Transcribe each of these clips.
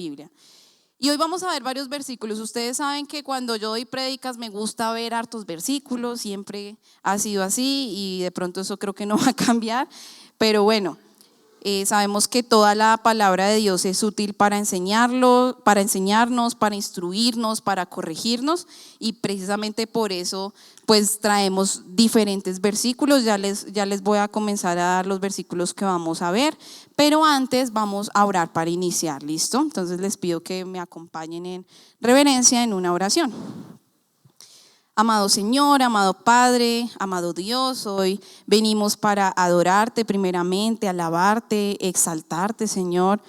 Biblia. Y hoy vamos a ver varios versículos. Ustedes saben que cuando yo doy prédicas me gusta ver hartos versículos, siempre ha sido así y de pronto eso creo que no va a cambiar, pero bueno, sabemos que toda la palabra de Dios es útil para enseñarnos, para instruirnos, para corregirnos, y precisamente por eso pues traemos diferentes versículos. Ya les voy a comenzar a dar los versículos que vamos a ver, pero antes vamos a orar para iniciar, ¿listo? Entonces les pido que me acompañen en reverencia en una oración. Amado Señor, amado Padre, amado Dios, hoy venimos para adorarte primeramente, alabarte, exaltarte, Señor,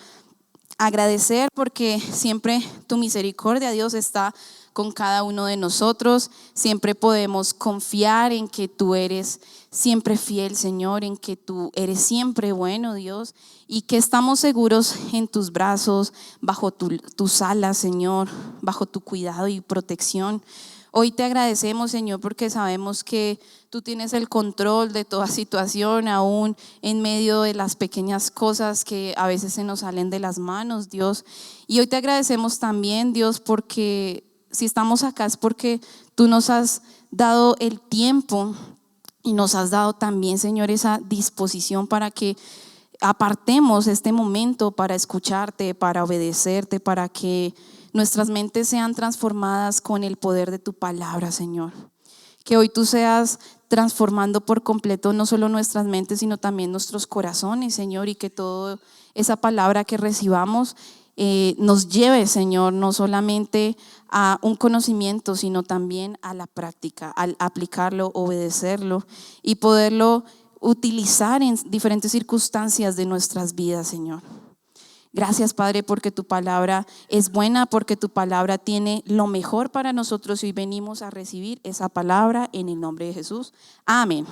agradecer porque siempre tu misericordia, Dios, está con cada uno de nosotros. Siempre podemos confiar en que tú eres siempre fiel, Señor, en que tú eres siempre bueno, Dios, y que estamos seguros en tus brazos, bajo tus alas, Señor, bajo tu cuidado y protección. Hoy te agradecemos, Señor, porque sabemos que tú tienes el control de toda situación, aún en medio de las pequeñas cosas que a veces se nos salen de las manos, Dios. Y hoy te agradecemos también, Dios, porque si estamos acá es porque tú nos has dado el tiempo y nos has dado también, Señor, esa disposición para que apartemos este momento para escucharte, para obedecerte, para que nuestras mentes sean transformadas con el poder de tu palabra, Señor. Que hoy tú seas transformando por completo no solo nuestras mentes, sino también nuestros corazones, Señor, y que toda esa palabra que recibamos nos lleve, Señor, no solamente a un conocimiento, sino también a la práctica, al aplicarlo, obedecerlo y poderlo utilizar en diferentes circunstancias de nuestras vidas, Señor. Gracias, Padre, porque tu palabra es buena, porque tu palabra tiene lo mejor para nosotros y hoy venimos a recibir esa palabra en el nombre de Jesús. Amén.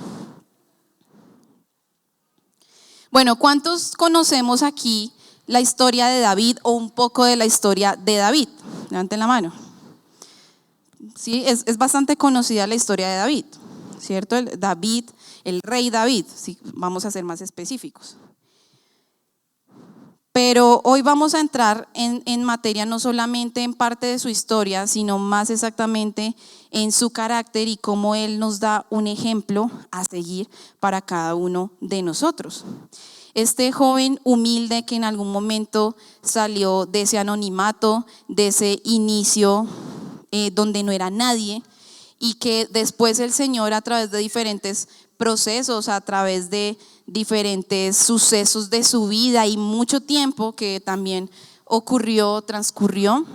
Bueno, ¿cuántos conocemos aquí la historia de David o un poco de la historia de David? Levanten la mano. Sí, es bastante conocida la historia de David, ¿cierto? El rey David, sí, vamos a ser más específicos. Pero hoy vamos a entrar en materia no solamente en parte de su historia, sino más exactamente en su carácter y cómo él nos da un ejemplo a seguir para cada uno de nosotros. Este joven humilde que en algún momento salió de ese anonimato, de ese inicio donde no era nadie, y que después el Señor, a través de diferentes procesos, a través de diferentes sucesos de su vida y mucho tiempo que también transcurrió,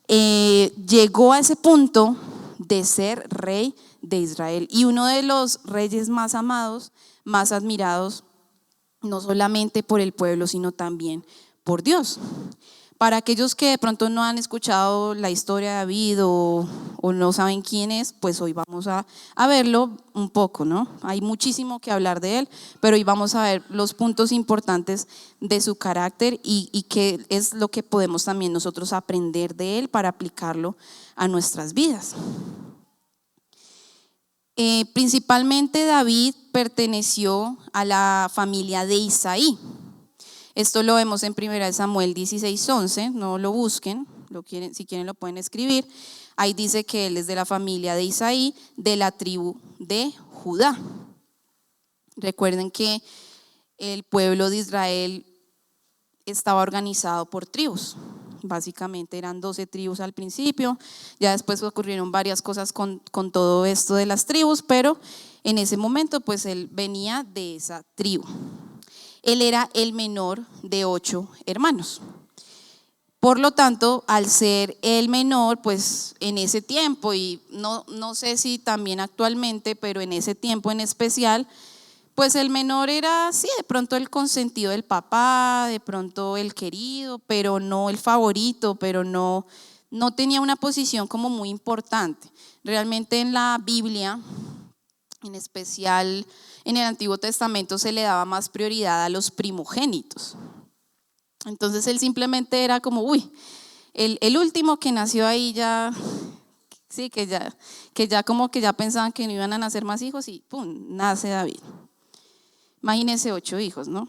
llegó a ese punto de ser rey de Israel y uno de los reyes más amados, más admirados, no solamente por el pueblo, sino también por Dios. Para aquellos que de pronto no han escuchado la historia de David o no saben quién es, pues hoy vamos a verlo un poco, ¿no? Hay muchísimo que hablar de él, pero hoy vamos a ver los puntos importantes de su carácter y qué es lo que podemos también nosotros aprender de él para aplicarlo a nuestras vidas. Principalmente David perteneció a la familia de Isaí. Esto lo vemos en 1 Samuel 16:11, no lo busquen, si quieren lo pueden escribir. Ahí dice que él es de la familia de Isaí, de la tribu de Judá. Recuerden que el pueblo de Israel estaba organizado por tribus. Básicamente eran 12 tribus al principio, ya después ocurrieron varias cosas con todo esto de las tribus, pero en ese momento pues él venía de esa tribu. Él era el menor de 8 hermanos. Por lo tanto, al ser el menor, pues en ese tiempo, y no sé si también actualmente, pero en ese tiempo en especial, pues el menor era, sí, de pronto el consentido del papá, de pronto el querido, pero no el favorito, pero no tenía una posición como muy importante. Realmente en la Biblia, en especial en el Antiguo Testamento, se le daba más prioridad a los primogénitos. Entonces él simplemente era como, el último que nació ahí ya, sí, que ya como que ya pensaban que no iban a nacer más hijos y ¡pum!, nace David. Imagínense 8 hijos, ¿no?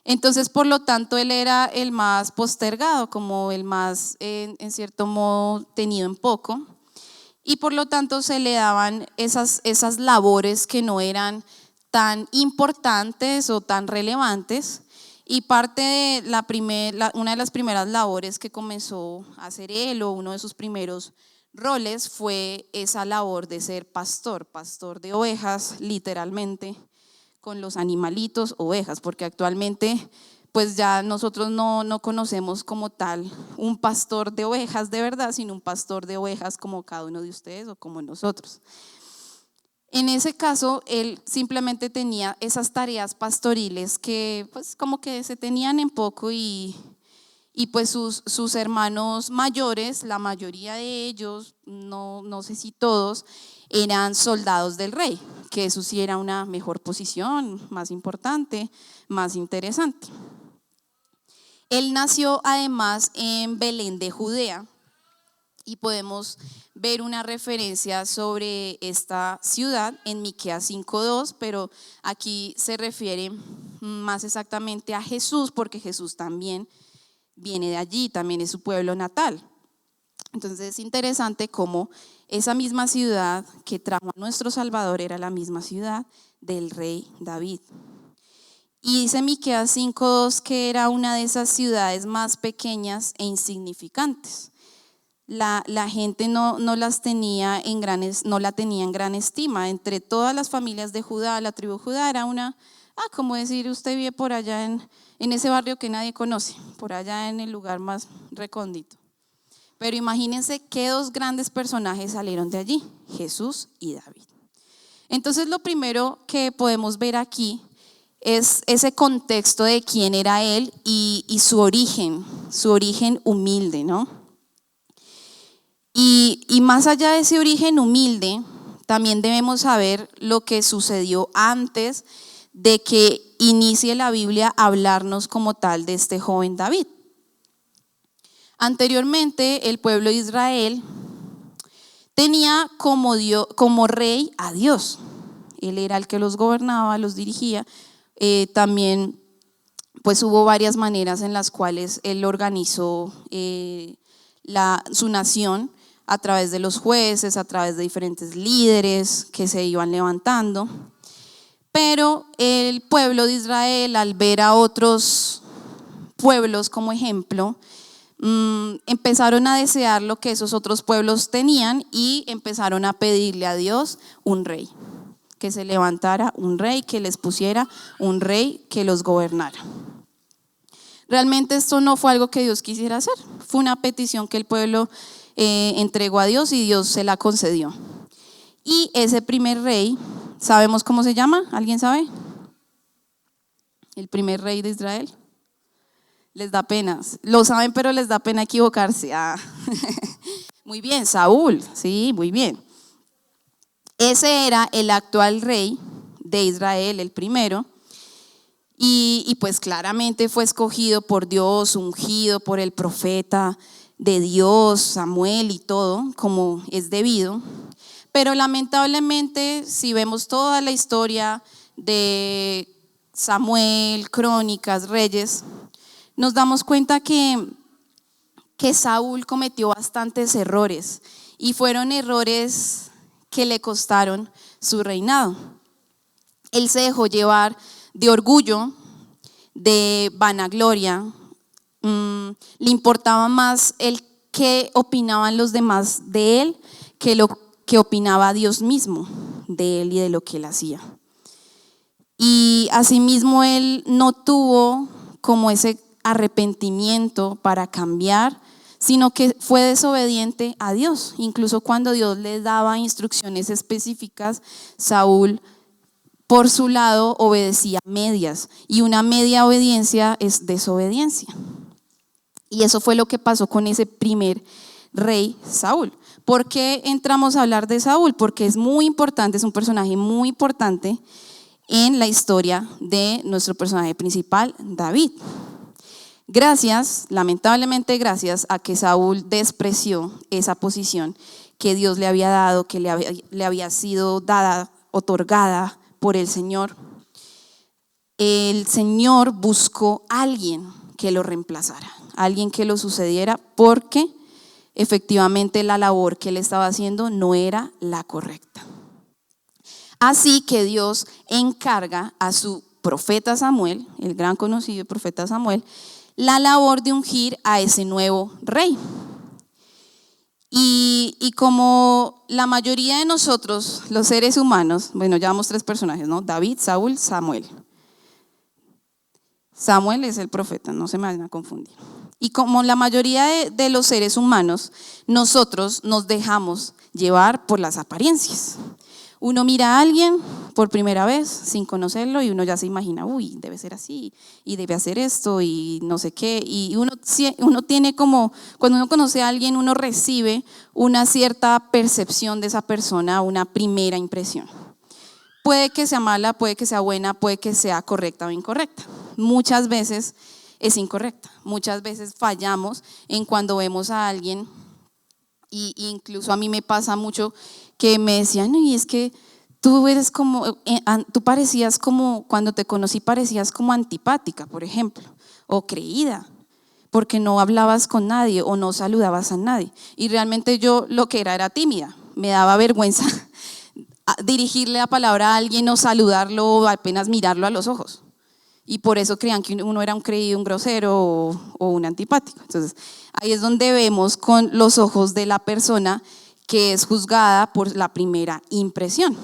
Entonces, por lo tanto, él era el más postergado, como el más, en cierto modo, tenido en poco. Y por lo tanto se le daban esas labores que no eran tan importantes o tan relevantes. Y parte de una de las primeras labores que comenzó a hacer él, o uno de sus primeros roles, fue esa labor de ser pastor de ovejas, literalmente, con los animalitos, ovejas, porque actualmente pues ya nosotros no conocemos como tal un pastor de ovejas de verdad, sino un pastor de ovejas como cada uno de ustedes o como nosotros. En ese caso, él simplemente tenía esas tareas pastoriles que pues como que se tenían en poco, y pues sus hermanos mayores, la mayoría de ellos, no sé si todos, eran soldados del rey, que eso sí era una mejor posición, más importante, más interesante. Él nació además en Belén de Judea, y podemos ver una referencia sobre esta ciudad en Miqueas 5:2, pero aquí se refiere más exactamente a Jesús, porque Jesús también viene de allí, también es su pueblo natal. Entonces es interesante cómo esa misma ciudad que trajo a nuestro Salvador era la misma ciudad del rey David. Y dice Miqueas 5:2 que era una de esas ciudades más pequeñas e insignificantes. La gente no la tenía en gran estima. Entre todas las familias de Judá, la tribu de Judá era una, como decir, usted vive por allá en ese barrio que nadie conoce, por allá en el lugar más recóndito. Pero imagínense qué dos grandes personajes salieron de allí, Jesús y David. Entonces lo primero que podemos ver aquí es ese contexto de quién era él y su origen humilde, ¿no? Y más allá de ese origen humilde, también debemos saber lo que sucedió antes de que inicie la Biblia a hablarnos como tal de este joven David. Anteriormente, el pueblo de Israel tenía como rey a Dios. Él era el que los gobernaba, los dirigía. También pues hubo varias maneras en las cuales él organizó su nación, a través de los jueces, a través de diferentes líderes que se iban levantando. Pero el pueblo de Israel, al ver a otros pueblos como ejemplo, empezaron a desear lo que esos otros pueblos tenían, y empezaron a pedirle a Dios un rey, que se levantara un rey, que les pusiera un rey que los gobernara. Realmente esto no fue algo que Dios quisiera hacer, fue una petición que el pueblo entregó a Dios, y Dios se la concedió. Y ese primer rey, ¿sabemos cómo se llama? ¿Alguien sabe? El primer rey de Israel. Les da pena, lo saben, pero les da pena equivocarse. Muy bien, Saúl, sí, muy bien. Ese era el actual rey de Israel, el primero. Y pues claramente fue escogido por Dios, ungido por el profeta de Dios, Samuel, y todo como es debido. Pero lamentablemente, si vemos toda la historia de Samuel, Crónicas, Reyes, nos damos cuenta que Saúl cometió bastantes errores, y fueron errores que le costaron su reinado. Él se dejó llevar de orgullo, de vanagloria. Le importaba más el qué opinaban los demás de él que lo que opinaba Dios mismo de él y de lo que él hacía. Y asimismo él no tuvo como ese arrepentimiento para cambiar, sino que fue desobediente a Dios. Incluso cuando Dios le daba instrucciones específicas, Saúl por su lado obedecía medias, y una media obediencia es desobediencia. Y eso fue lo que pasó con ese primer rey, Saúl. ¿Por qué entramos a hablar de Saúl? Porque es muy importante, es un personaje muy importante en la historia de nuestro personaje principal, David. Lamentablemente gracias a que Saúl despreció esa posición que Dios le había dado, que le había sido dada, otorgada por el Señor. el Señor buscó a alguien que lo reemplazara, alguien que lo sucediera, porque efectivamente la labor que él estaba haciendo no era la correcta. Así que Dios encarga a su profeta Samuel, el gran conocido profeta Samuel, la labor de ungir a ese nuevo rey. Y como la mayoría de nosotros, los seres humanos, bueno, llevamos 3 personajes, ¿no? David, Saúl, Samuel. Samuel es el profeta, no se me vayan a confundir. Y como la mayoría de los seres humanos, nosotros nos dejamos llevar por las apariencias. Uno mira a alguien por primera vez sin conocerlo y uno ya se imagina, uy, debe ser así y debe hacer esto y no sé qué. Y uno tiene como, cuando uno conoce a alguien, uno recibe una cierta percepción de esa persona, una primera impresión. Puede que sea mala, puede que sea buena, puede que sea correcta o incorrecta. Muchas veces es incorrecta, muchas veces fallamos en cuando vemos a alguien. Y incluso a mí me pasa mucho que me decían, y es que tú eres como, tú parecías como, cuando te conocí parecías como antipática, por ejemplo, o creída, porque no hablabas con nadie o no saludabas a nadie. Y realmente yo lo que era tímida, me daba vergüenza dirigirle la palabra a alguien o saludarlo o apenas mirarlo a los ojos. Y por eso creían que uno era un creído, un grosero o un antipático. Entonces, ahí es donde vemos con los ojos de la persona que es juzgada por la primera impresión.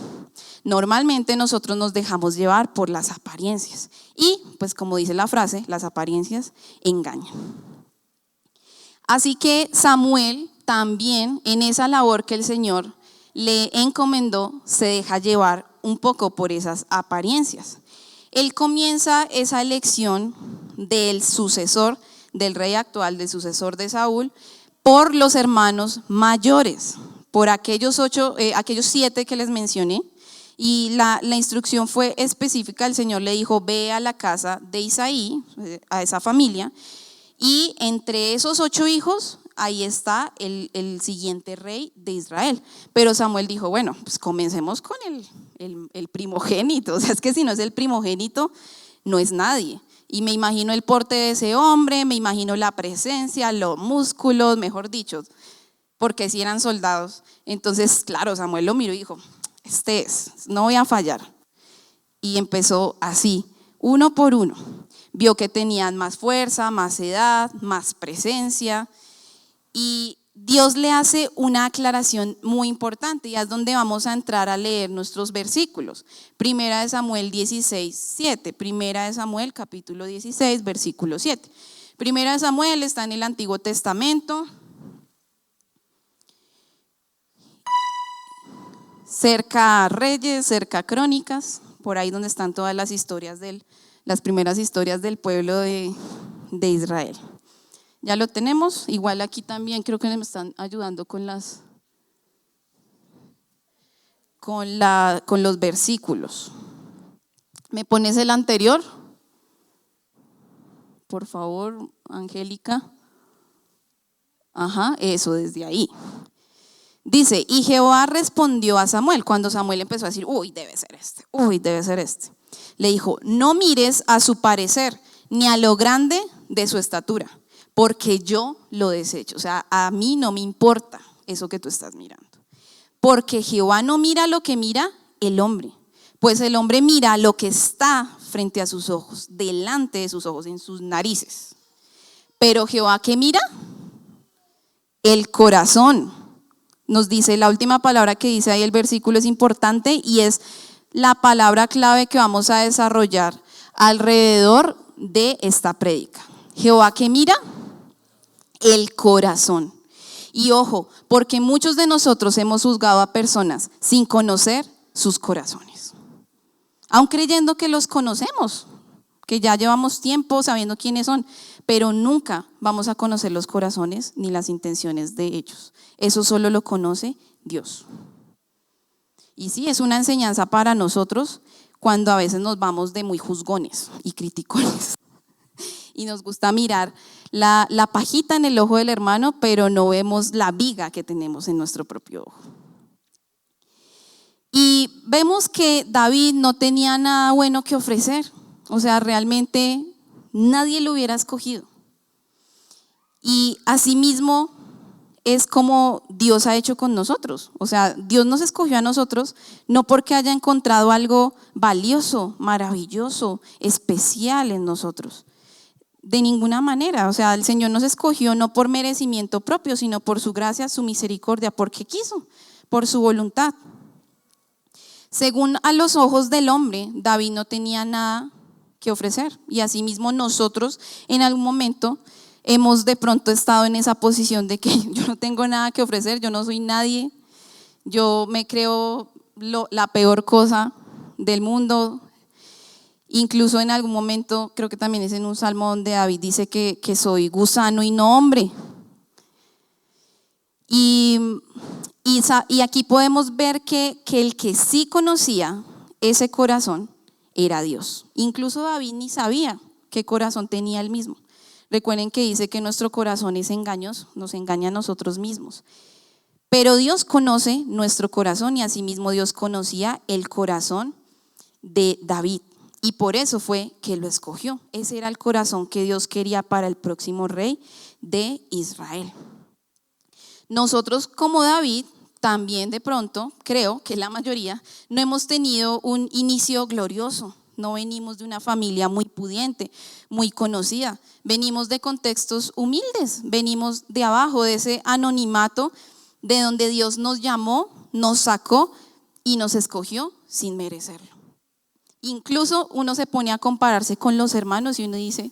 Normalmente nosotros nos dejamos llevar por las apariencias. Y, pues como dice la frase, las apariencias engañan. Así que Samuel también, en esa labor que el Señor le encomendó, se deja llevar un poco por esas apariencias. Él comienza esa elección del sucesor, del rey actual, del sucesor de Saúl, por los hermanos mayores, por aquellos 7 que les mencioné. Y la instrucción fue específica, el Señor le dijo, ve a la casa de Isaí, a esa familia, y entre esos 8 hijos, ahí está el siguiente rey de Israel. Pero Samuel dijo, bueno, pues comencemos con el primogénito. O sea, es que si no es el primogénito, no es nadie. Y me imagino el porte de ese hombre, me imagino la presencia, los músculos, mejor dicho, porque si eran soldados. Entonces, claro, Samuel lo miró y dijo, este es, no voy a fallar. Y empezó así, uno por uno. Vio que tenían más fuerza, más edad, más presencia. Y Dios le hace una aclaración muy importante y es donde vamos a entrar a leer nuestros versículos. Primera de Samuel 16, 7. Primera de Samuel capítulo 16, versículo 7. Primera de Samuel está en el Antiguo Testamento. Cerca a Reyes, cerca a Crónicas, por ahí donde están todas las historias las primeras historias del pueblo de Israel. Ya lo tenemos, igual aquí también creo que me están ayudando con los versículos. ¿Me pones el anterior? Por favor, Angélica. Ajá, eso desde ahí. Dice, y Jehová respondió a Samuel, cuando Samuel empezó a decir, uy, debe ser este. Le dijo, no mires a su parecer, ni a lo grande de su estatura, porque yo lo desecho. O sea, a mí no me importa eso que tú estás mirando. Porque Jehová no mira lo que mira el hombre, pues el hombre mira lo que está frente a sus ojos, delante de sus ojos, en sus narices. Pero Jehová, ¿qué mira? El corazón. Nos dice, la última palabra que dice ahí el versículo es importante y es la palabra clave que vamos a desarrollar alrededor de esta prédica. Jehová, ¿qué mira? El corazón. Y ojo, porque muchos de nosotros hemos juzgado a personas sin conocer sus corazones, aun creyendo que los conocemos, que ya llevamos tiempo sabiendo quiénes son, pero nunca vamos a conocer los corazones ni las intenciones de ellos. Eso solo lo conoce Dios. Y sí, es una enseñanza para nosotros cuando a veces nos vamos de muy juzgones y criticones. Y nos gusta mirar la pajita en el ojo del hermano, pero no vemos la viga que tenemos en nuestro propio ojo. Y vemos que David no tenía nada bueno que ofrecer. O sea, realmente nadie lo hubiera escogido. Y asimismo es como Dios ha hecho con nosotros. O sea, Dios nos escogió a nosotros no porque haya encontrado algo valioso, maravilloso, especial en nosotros. De ninguna manera. O sea, el Señor nos escogió no por merecimiento propio, sino por su gracia, su misericordia, porque quiso, por su voluntad. Según a los ojos del hombre, David no tenía nada que ofrecer. Y asimismo nosotros en algún momento hemos de pronto estado en esa posición de que yo no tengo nada que ofrecer, yo no soy nadie, yo me creo la peor cosa del mundo. Incluso en algún momento, creo que también es en un salmo donde David dice que soy gusano y no hombre. Y aquí podemos ver que el que sí conocía ese corazón era Dios. Incluso David ni sabía qué corazón tenía él mismo. Recuerden que dice que nuestro corazón es engañoso, nos engaña a nosotros mismos. Pero Dios conoce nuestro corazón y asimismo Dios conocía el corazón de David. Y por eso fue que lo escogió. Ese era el corazón que Dios quería para el próximo rey de Israel. Nosotros como David también de pronto, creo que la mayoría, no hemos tenido un inicio glorioso. No venimos de una familia muy pudiente, muy conocida. Venimos de contextos humildes, venimos de abajo, de ese anonimato de donde Dios nos llamó, nos sacó y nos escogió sin merecerlo. Incluso uno se pone a compararse con los hermanos y uno dice,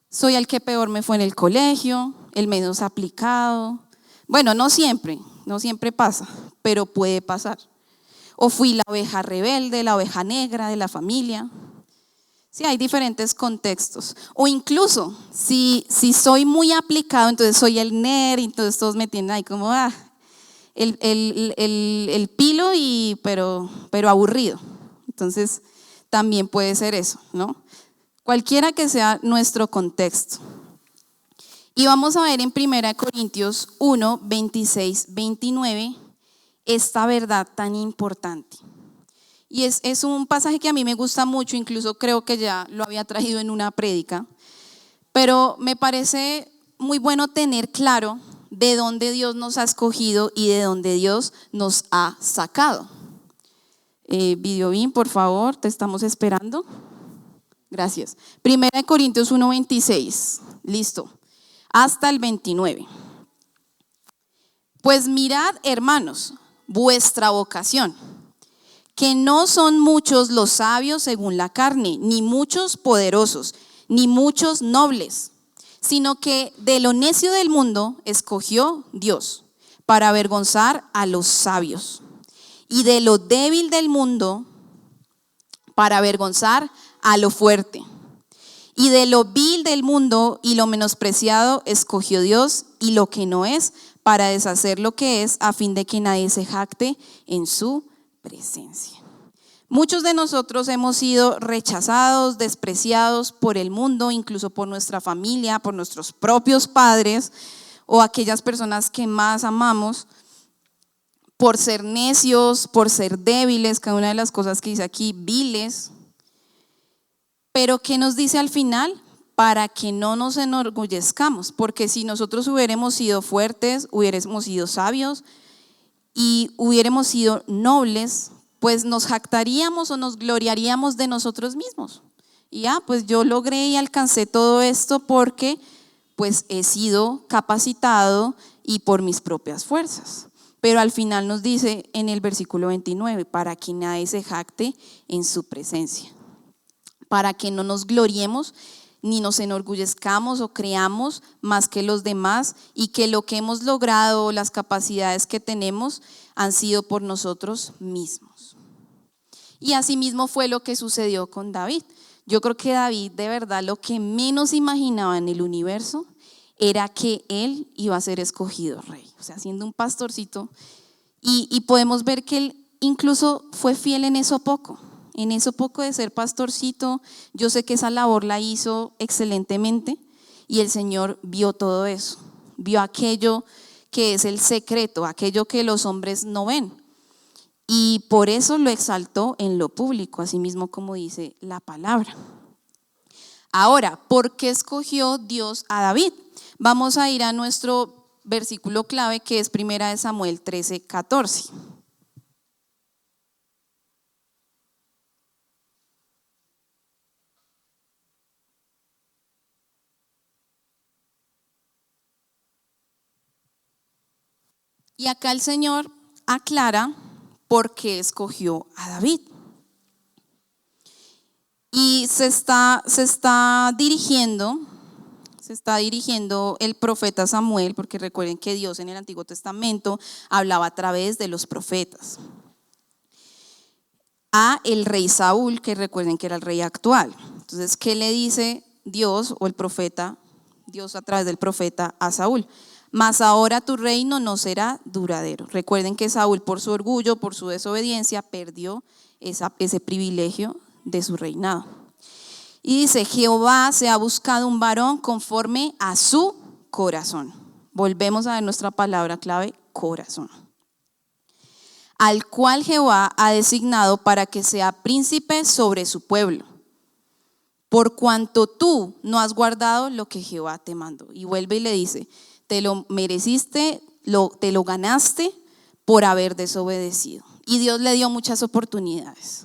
soy el que peor me fue en el colegio, el menos aplicado. Bueno, no siempre pasa, pero puede pasar. O fui la oveja rebelde, la oveja negra de la familia. Sí, hay diferentes contextos. O incluso, si soy muy aplicado, entonces soy el nerd, entonces todos me tienen ahí como, el pilo, pero aburrido. Entonces, también puede ser eso, ¿no? Cualquiera que sea nuestro contexto. Y vamos a ver en 1 Corintios 1, 26, 29, esta verdad tan importante. Y es un pasaje que a mí me gusta mucho, incluso creo que ya lo había traído en una prédica, pero me parece muy bueno tener claro de dónde Dios nos ha escogido y de dónde Dios nos ha sacado. Videobin, por favor, te estamos esperando. Gracias. 1 Corintios 1, 26, listo, hasta el 29. Pues mirad, hermanos, vuestra vocación, que no son muchos los sabios según la carne, ni muchos poderosos, ni muchos nobles, sino que de lo necio del mundo escogió Dios para avergonzar a los sabios, y de lo débil del mundo para avergonzar a lo fuerte. Y de lo vil del mundo y lo menospreciado escogió Dios, y lo que no es, para deshacer lo que es, a fin de que nadie se jacte en su presencia. Muchos de nosotros hemos sido rechazados, despreciados por el mundo, incluso por nuestra familia, por nuestros propios padres o aquellas personas que más amamos, por ser necios, por ser débiles, cada una de las cosas que dice aquí, viles. Pero ¿qué nos dice al final? Para que no nos enorgullezcamos, porque si nosotros hubiéramos sido fuertes, hubiéramos sido sabios y hubiéramos sido nobles, pues nos jactaríamos o nos gloriaríamos de nosotros mismos. Y pues yo logré y alcancé todo esto porque pues he sido capacitado y por mis propias fuerzas. Pero al final nos dice en el versículo 29, para que nadie se jacte en su presencia, para que no nos gloriemos ni nos enorgullezcamos o creamos más que los demás, y que lo que hemos logrado, las capacidades que tenemos, han sido por nosotros mismos. Y asimismo fue lo que sucedió con David. Yo creo que David de verdad lo que menos imaginaba en el universo era que él iba a ser escogido rey, o sea, siendo un pastorcito, y podemos ver que él incluso fue fiel en eso poco de ser pastorcito. Yo sé que esa labor la hizo excelentemente y el Señor vio todo eso, vio aquello que es el secreto, aquello que los hombres no ven, y por eso lo exaltó en lo público, así mismo como dice la palabra. Ahora, ¿por qué escogió Dios a David? Vamos a ir a nuestro versículo clave, que es 1 Samuel 13:14. Y acá el Señor aclara por qué escogió a David. Y se está dirigiendo el profeta Samuel, porque recuerden que Dios en el Antiguo Testamento hablaba a través de los profetas, a el rey Saúl, que recuerden que era el rey actual. Entonces, ¿qué le dice Dios o el profeta, Dios a través del profeta a Saúl? Mas ahora tu reino no será duradero. Recuerden que Saúl, por su orgullo, por su desobediencia, perdió ese privilegio de su reinado. Y dice: Jehová se ha buscado un varón conforme a su corazón. Volvemos a ver nuestra palabra clave, corazón. Al cual Jehová ha designado para que sea príncipe sobre su pueblo, por cuanto tú no has guardado lo que Jehová te mandó. Y vuelve y le dice: te lo mereciste, te lo ganaste por haber desobedecido. Y Dios le dio muchas oportunidades,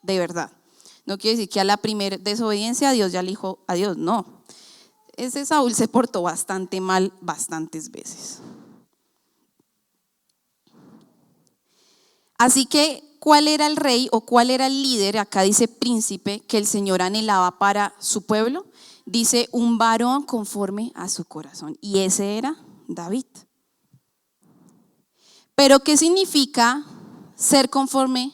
de verdad. No quiere decir que a la primera desobediencia Dios ya le dijo adiós, no. Ese Saúl se portó bastante mal bastantes veces. Así que, ¿cuál era el rey o cuál era el líder? Acá dice príncipe, que el Señor anhelaba para su pueblo. Dice un varón conforme a su corazón. Y ese era David. Pero ¿qué significa ser conforme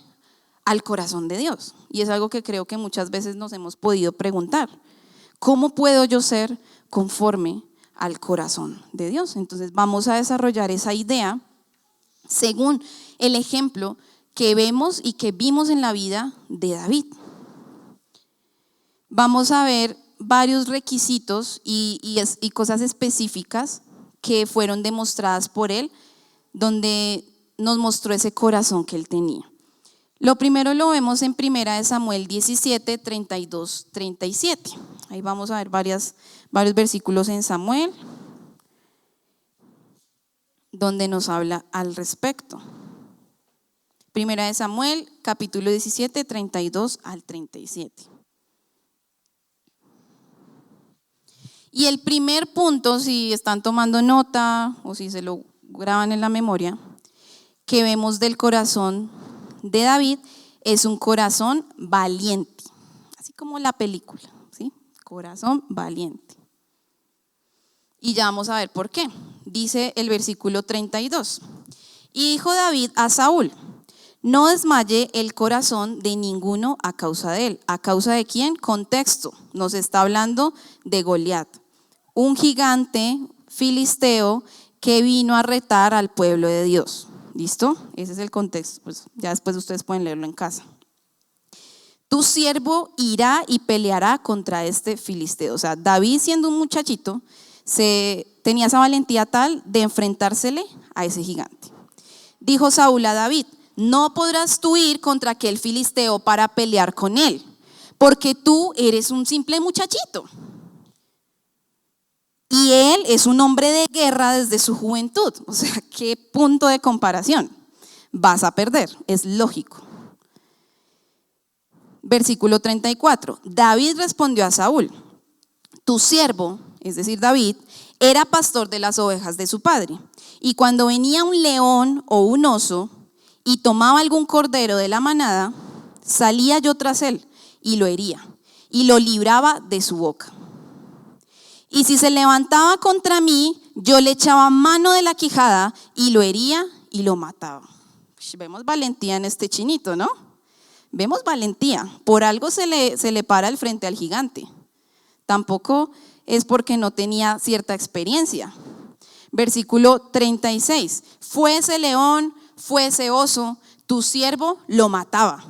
al corazón de Dios? Y es algo que creo que muchas veces nos hemos podido preguntar. ¿Cómo puedo yo ser conforme al corazón de Dios? Entonces vamos a desarrollar esa idea según el ejemplo que vemos y que vimos en la vida de David. Vamos a ver varios requisitos y cosas específicas que fueron demostradas por él, donde nos mostró ese corazón que él tenía. Lo primero lo vemos en 1 Samuel 17, 32, 37. Ahí vamos a ver varios versículos en Samuel donde nos habla al respecto. 1 Samuel capítulo 17, 32 al 37. Y el primer punto, si están tomando nota o si se lo graban en la memoria, que vemos del corazón de David, es un corazón valiente, así como la película, ¿sí? Corazón valiente. Y ya vamos a ver por qué. Dice el versículo 32: y dijo David a Saúl: no desmaye el corazón de ninguno a causa de él. ¿A causa de quién? Contexto, nos está hablando de Goliat, un gigante filisteo que vino a retar al pueblo de Dios. ¿Listo? Ese es el contexto. Pues ya después ustedes pueden leerlo en casa. Tu siervo irá y peleará contra este filisteo. O sea, David, siendo un muchachito, tenía esa valentía tal de enfrentársele a ese gigante. Dijo Saúl a David: no podrás tú ir contra aquel filisteo para pelear con él, porque tú eres un simple muchachito. Y él es un hombre de guerra desde su juventud. O sea, ¿qué punto de comparación? Vas a perder, es lógico. Versículo 34. David respondió a Saúl: tu siervo, es decir David, era pastor de las ovejas de su padre. Y cuando venía un león o un oso y tomaba algún cordero de la manada, salía yo tras él y lo hería y lo libraba de su boca. Y si se levantaba contra mí, yo le echaba mano de la quijada y lo hería y lo mataba. Vemos valentía en este chinito, ¿no? Vemos valentía. Por algo se le para al frente al gigante. Tampoco es porque no tenía cierta experiencia. Versículo 36. Fuese león, fuese oso, tu siervo lo mataba.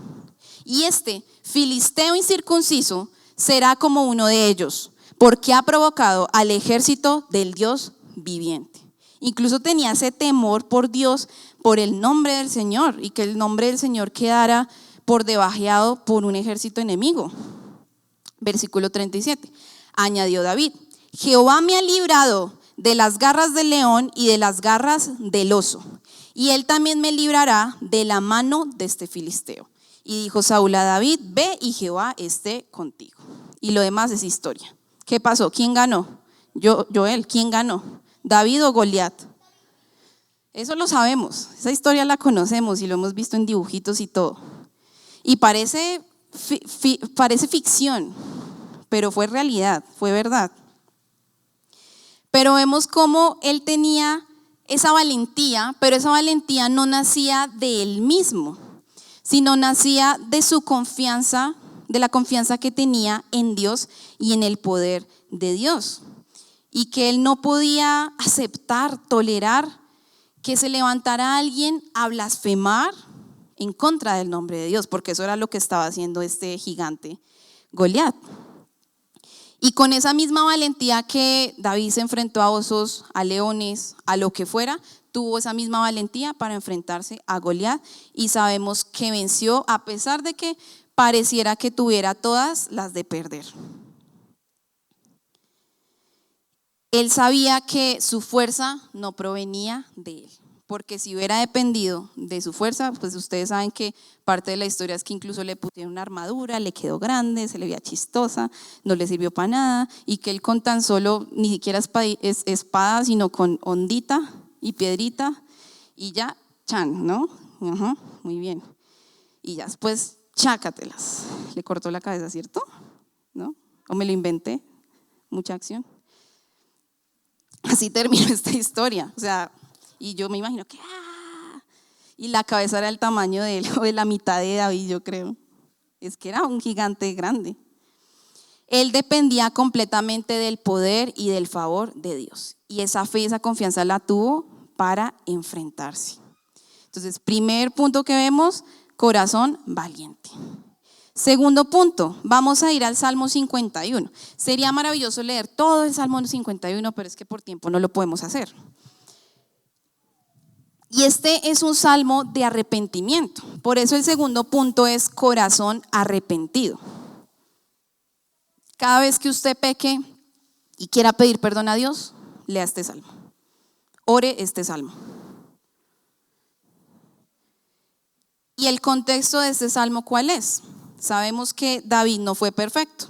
Y este filisteo incircunciso será como uno de ellos, porque ha provocado al ejército del Dios viviente. Incluso tenía ese temor por Dios, por el nombre del Señor, y que el nombre del Señor quedara por debajeado por un ejército enemigo. Versículo 37. Añadió David: Jehová me ha librado de las garras del león y de las garras del oso, y él también me librará de la mano de este filisteo. Y dijo Saúl a David: ve y Jehová esté contigo. Y lo demás es historia. ¿Qué pasó? ¿Quién ganó? Joel, ¿quién ganó? ¿David o Goliat? Eso lo sabemos, esa historia la conocemos y lo hemos visto en dibujitos y todo. Y parece ficción, pero fue realidad, fue verdad. Pero vemos cómo él tenía esa valentía, pero esa valentía no nacía de él mismo, sino nacía de su confianza, de la confianza que tenía en Dios y en el poder de Dios. Y que él no podía aceptar, tolerar que se levantara alguien a blasfemar en contra del nombre de Dios, porque eso era lo que estaba haciendo este gigante Goliat. Y con esa misma valentía que David se enfrentó a osos, a leones, a lo que fuera, tuvo esa misma valentía para enfrentarse a Goliat, y sabemos que venció a pesar de que pareciera que tuviera todas las de perder. Él sabía que su fuerza no provenía de él, porque si hubiera dependido de su fuerza, pues ustedes saben que parte de la historia es que incluso le pusieron una armadura, le quedó grande, se le veía chistosa, no le sirvió para nada, y que él con tan solo, ni siquiera espada, sino con hondita y piedrita, y ya, chan, ¿no? Muy bien. Y ya después, chácatelas. Le cortó la cabeza, ¿cierto? ¿No? ¿O me lo inventé? Mucha acción. Así terminó esta historia, o sea, y yo me imagino que y la cabeza era el tamaño de él, o de la mitad de David, yo creo. Es que era un gigante grande. Él dependía completamente del poder y del favor de Dios, y esa fe y esa confianza la tuvo para enfrentarse. Entonces, primer punto que vemos: corazón valiente. Segundo punto, vamos a ir al Salmo 51. Sería maravilloso leer todo el Salmo 51, pero es que por tiempo no lo podemos hacer. Y este es un salmo de arrepentimiento. Por eso el segundo punto es corazón arrepentido. Cada vez que usted peque y quiera pedir perdón a Dios, lea este salmo. Ore este salmo. ¿Y el contexto de este salmo cuál es? Sabemos que David no fue perfecto.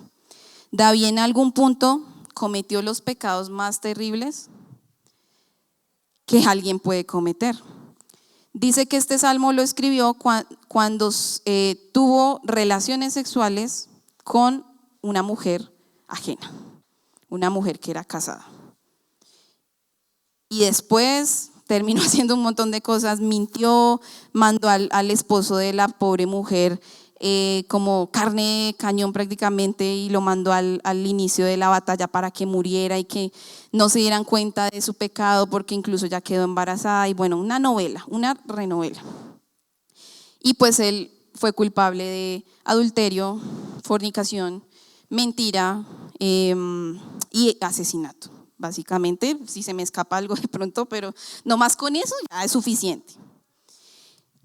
David en algún punto cometió los pecados más terribles que alguien puede cometer. Dice que este salmo lo escribió cuando tuvo relaciones sexuales con una mujer ajena, una mujer que era casada. Y después terminó haciendo un montón de cosas, mintió, mandó al esposo de la pobre mujer como carne de cañón prácticamente, y lo mandó al inicio de la batalla para que muriera y que no se dieran cuenta de su pecado, porque incluso ya quedó embarazada. Y bueno, una novela, una renovela. Y pues él fue culpable de adulterio, fornicación, mentira y asesinato. Básicamente, si se me escapa algo de pronto, pero no más con eso ya es suficiente.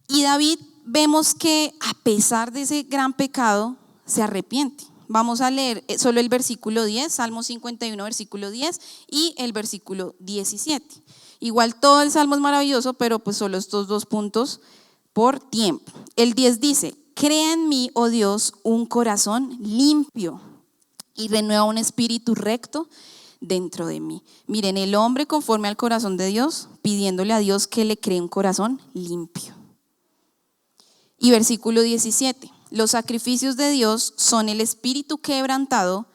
Y David, vemos que a pesar de ese gran pecado, se arrepiente. Vamos a leer solo el versículo 10, Salmo 51, versículo 10 y el versículo 17. Igual todo el Salmo es maravilloso, pero pues solo estos dos puntos por tiempo. El 10 dice: crea en mí, oh Dios, un corazón limpio y renueva un espíritu recto dentro de mí. Miren, el hombre conforme al corazón de Dios, pidiéndole a Dios que le cree un corazón limpio. Y versículo 17: los sacrificios de Dios son el espíritu quebrantado,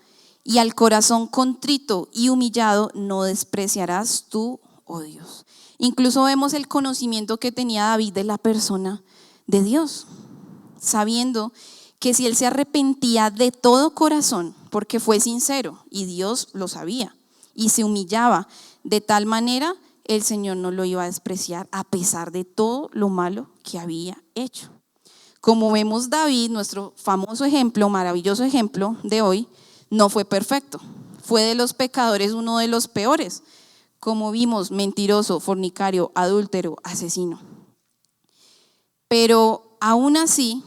y al corazón contrito y humillado no despreciarás tú, oh Dios. Incluso vemos el conocimiento que tenía David de la persona de Dios, sabiendo que si él se arrepentía de todo corazón, porque fue sincero y Dios lo sabía, y se humillaba de tal manera, el Señor no lo iba a despreciar a pesar de todo lo malo que había hecho. Como vemos, David, nuestro famoso ejemplo, maravilloso ejemplo de hoy, no fue perfecto. Fue de los pecadores uno de los peores. Como vimos, mentiroso, fornicario, adúltero, asesino. Pero aún así,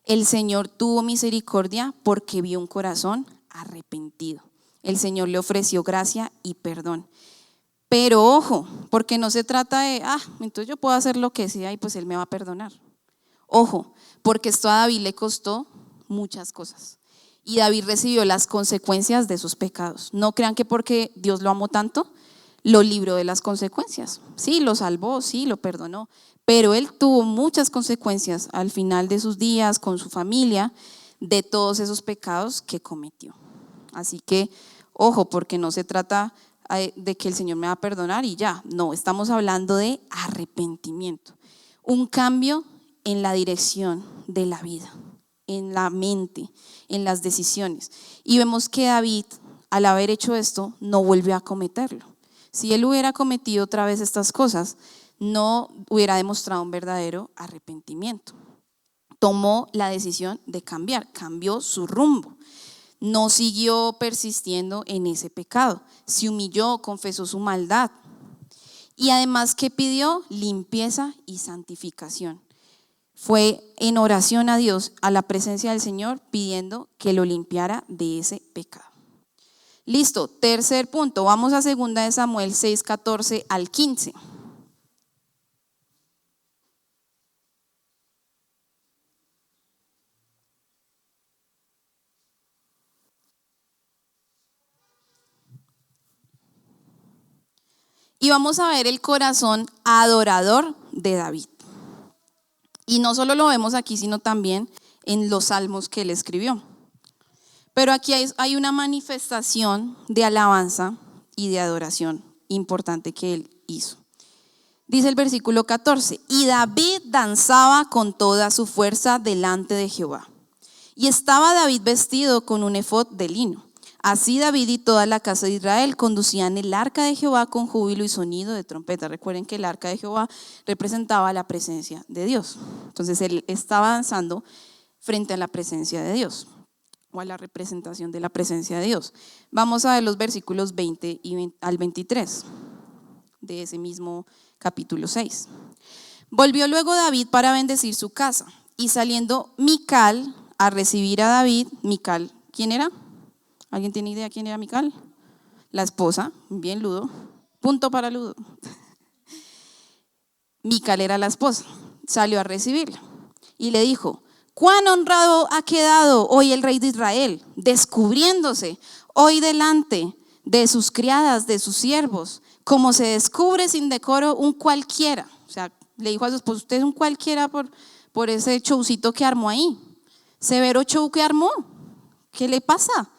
el Señor tuvo misericordia porque vio un corazón arrepentido. El Señor le ofreció gracia y perdón. Pero ojo, porque no se trata de, entonces yo puedo hacer lo que sea y pues Él me va a perdonar. Ojo, porque esto a David le costó muchas cosas. Y David recibió las consecuencias de sus pecados. No crean que porque Dios lo amó tanto, lo libró de las consecuencias. Sí, lo salvó, sí, lo perdonó. Pero él tuvo muchas consecuencias al final de sus días con su familia de todos esos pecados que cometió. Así que, ojo, porque no se trata de que el Señor me va a perdonar y ya. No, estamos hablando de arrepentimiento. Un cambio en la dirección de la vida, en la mente, en las decisiones. Y vemos que David, al haber hecho esto, no volvió a cometerlo. Si él hubiera cometido otra vez estas cosas, no hubiera demostrado un verdadero arrepentimiento. Tomó la decisión de cambiar, cambió su rumbo. No siguió persistiendo en ese pecado. Se humilló, confesó su maldad. Y además, ¿qué pidió? Limpieza y santificación. Fue en oración a Dios, a la presencia del Señor, pidiendo que lo limpiara de ese pecado. Listo, tercer punto, vamos a 2 de Samuel 6, 14 al 15. Y vamos a ver el corazón adorador de David. Y no solo lo vemos aquí, sino también en los salmos que él escribió. Pero aquí hay una manifestación de alabanza y de adoración importante que él hizo. Dice el versículo 14, y David danzaba con toda su fuerza delante de Jehová. Y estaba David vestido con un efod de lino. Así David y toda la casa de Israel conducían el arca de Jehová con júbilo y sonido de trompeta. Recuerden que el arca de Jehová representaba la presencia de Dios. Entonces él estaba danzando frente a la presencia de Dios, o a la representación de la presencia de Dios. Vamos a ver los versículos 20 al 23 de ese mismo capítulo 6. Volvió luego David para bendecir su casa, y saliendo Mical a recibir a David. Mical, ¿quién era? ¿Alguien tiene idea quién era Mical? La esposa, bien Ludo, punto para Ludo. Mical era la esposa, salió a recibirla y le dijo: cuán honrado ha quedado hoy el rey de Israel, descubriéndose hoy delante de sus criadas, de sus siervos, como se descubre sin decoro un cualquiera. O sea, le dijo a su esposo: usted es un cualquiera por ese showcito que armó ahí, severo show que armó. ¿Qué le pasa?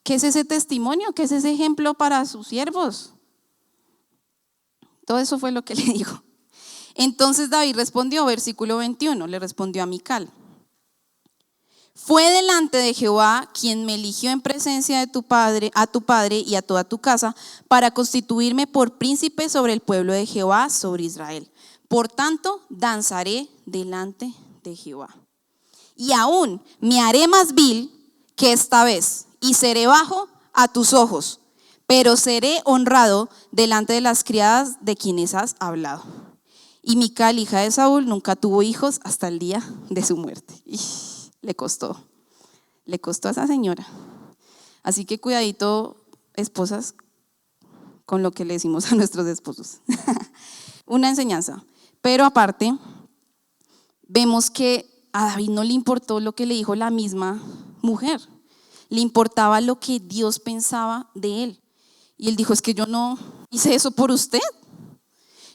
¿Qué es ese testimonio? ¿Qué es ese ejemplo para sus siervos? Todo eso fue lo que le dijo. Entonces David respondió, versículo 21, le respondió a Mical: fue delante de Jehová quien me eligió en presencia de tu padre y a toda tu casa, para constituirme por príncipe sobre el pueblo de Jehová, sobre Israel. Por tanto, danzaré delante de Jehová. Y aún me haré más vil que esta vez, y seré bajo a tus ojos, pero seré honrado delante de las criadas de quienes has hablado. Y Mical, hija de Saúl, nunca tuvo hijos hasta el día de su muerte. Le costó a esa señora. Así que cuidadito, esposas, con lo que le decimos a nuestros esposos. Una enseñanza. Pero aparte, vemos que a David no le importó lo que le dijo la misma mujer. Le importaba lo que Dios pensaba de él. Y él dijo: es que yo no hice eso por usted.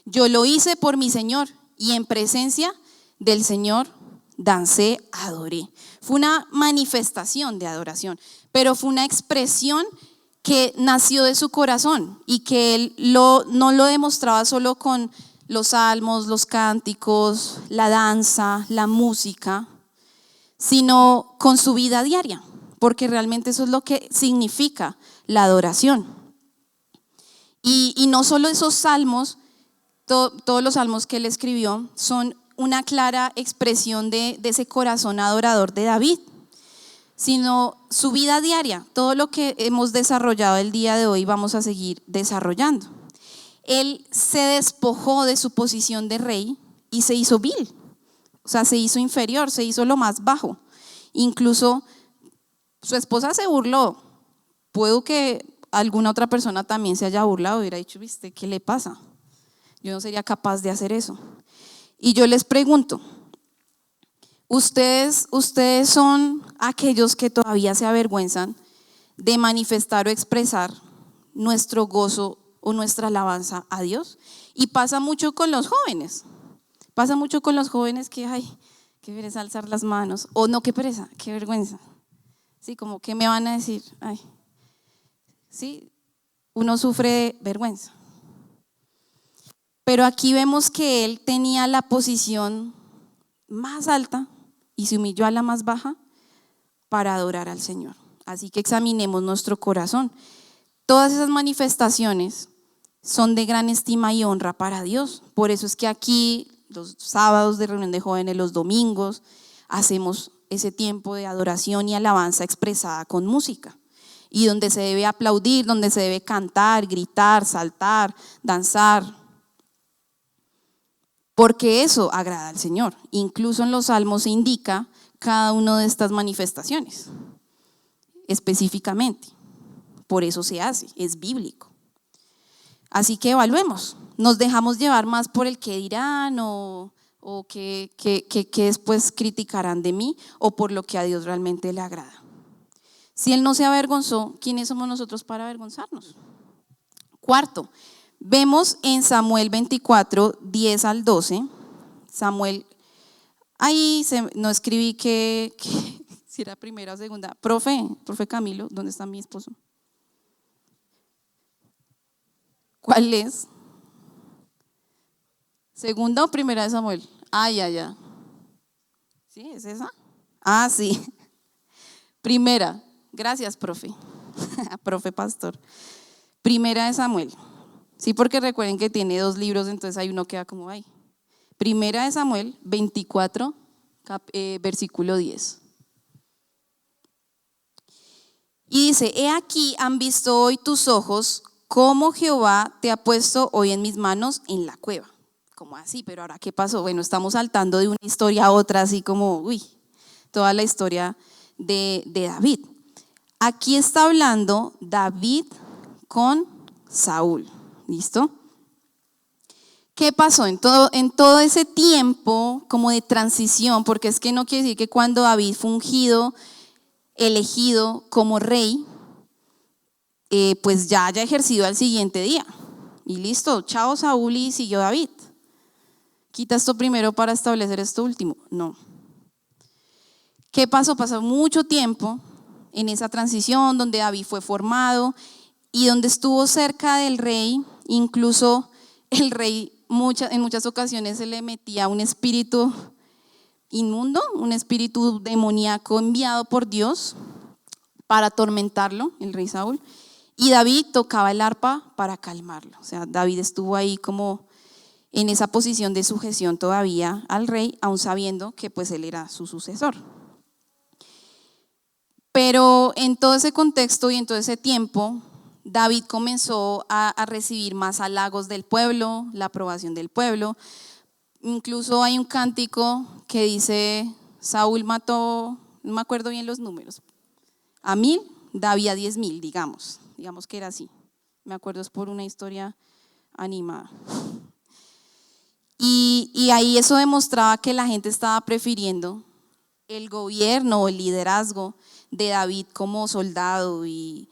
Yo lo hice por mi Señor. Y en presencia del Señor dancé, adoré. Fue una manifestación de adoración, pero fue una expresión que nació de su corazón y que él no lo demostraba solo con los salmos, los cánticos, la danza, la música, sino con su vida diaria, porque realmente eso es lo que significa la adoración. Y no solo esos salmos, todos los salmos que él escribió son una clara expresión de ese corazón adorador de David, sino su vida diaria, todo lo que hemos desarrollado el día de hoy vamos a seguir desarrollando. Él se despojó de su posición de rey y se hizo vil, o sea, se hizo inferior, se hizo lo más bajo. Incluso su esposa se burló. Puedo que alguna otra persona también se haya burlado y hubiera dicho, ¿viste qué le pasa? Yo no sería capaz de hacer eso. Y yo les pregunto, ¿ustedes son aquellos que todavía se avergüenzan de manifestar o expresar nuestro gozo o nuestra alabanza a Dios? Y pasa mucho con los jóvenes. Pasa mucho con los jóvenes que, ay, qué pereza alzar las manos. O no, qué pereza, qué vergüenza. Sí, como que me van a decir, ay. Sí, uno sufre de vergüenza. Pero aquí vemos que él tenía la posición más alta y se humilló a la más baja para adorar al Señor. Así que examinemos nuestro corazón. Todas esas manifestaciones son de gran estima y honra para Dios. Por eso es que aquí, los sábados de reunión de jóvenes, los domingos, hacemos ese tiempo de adoración y alabanza expresada con música. Y donde se debe aplaudir, donde se debe cantar, gritar, saltar, danzar. Porque eso agrada al Señor. Incluso en los salmos se indica cada una de estas manifestaciones, específicamente. Por eso se hace, es bíblico. Así que evaluemos. ¿Nos dejamos llevar más por el que dirán o que después criticarán de mí, o por lo que a Dios realmente le agrada? Si Él no se avergonzó, ¿quiénes somos nosotros para avergonzarnos? Cuarto, vemos en Samuel 24, 10 al 12, Samuel, ahí no escribí que si era primera o segunda. Profe Camilo, ¿dónde está mi esposo? ¿Cuál es? ¿Segunda o primera de Samuel? Ya. ¿Sí? ¿Es esa? Sí. Primera. Gracias, profe. Profe pastor. Primera de Samuel. Sí, porque recuerden que tiene 2 libros, entonces hay uno que va como ahí. Primera de Samuel 24, versículo 10. Y dice, he aquí han visto hoy tus ojos cómo Jehová te ha puesto hoy en mis manos en la cueva. Como así, pero ahora ¿qué pasó? Bueno, estamos saltando de una historia a otra, así como, toda la historia de David. Aquí está hablando David con Saúl. ¿Listo? ¿Qué pasó en todo ese tiempo como de transición? Porque es que no quiere decir que cuando David fue ungido, elegido como rey, pues ya haya ejercido al siguiente día. Y listo, chao Saúl y siguió David. Quita esto primero para establecer esto último. No. ¿Qué pasó? Pasó mucho tiempo en esa transición donde David fue formado y donde estuvo cerca del rey. Incluso el rey en muchas ocasiones se le metía un espíritu inmundo, un espíritu demoníaco enviado por Dios para atormentarlo, el rey Saúl. Y David tocaba el arpa para calmarlo. O sea, David estuvo ahí como en esa posición de sujeción todavía al rey, aún sabiendo que pues él era su sucesor. Pero en todo ese contexto y en todo ese tiempo, David comenzó a recibir más halagos del pueblo, la aprobación del pueblo. Incluso hay un cántico que dice, Saúl mató, no me acuerdo bien los números, a 1000, David a 10,000, digamos que era así. Me acuerdo, es por una historia animada. Y ahí eso demostraba que la gente estaba prefiriendo el gobierno o el liderazgo de David como soldado y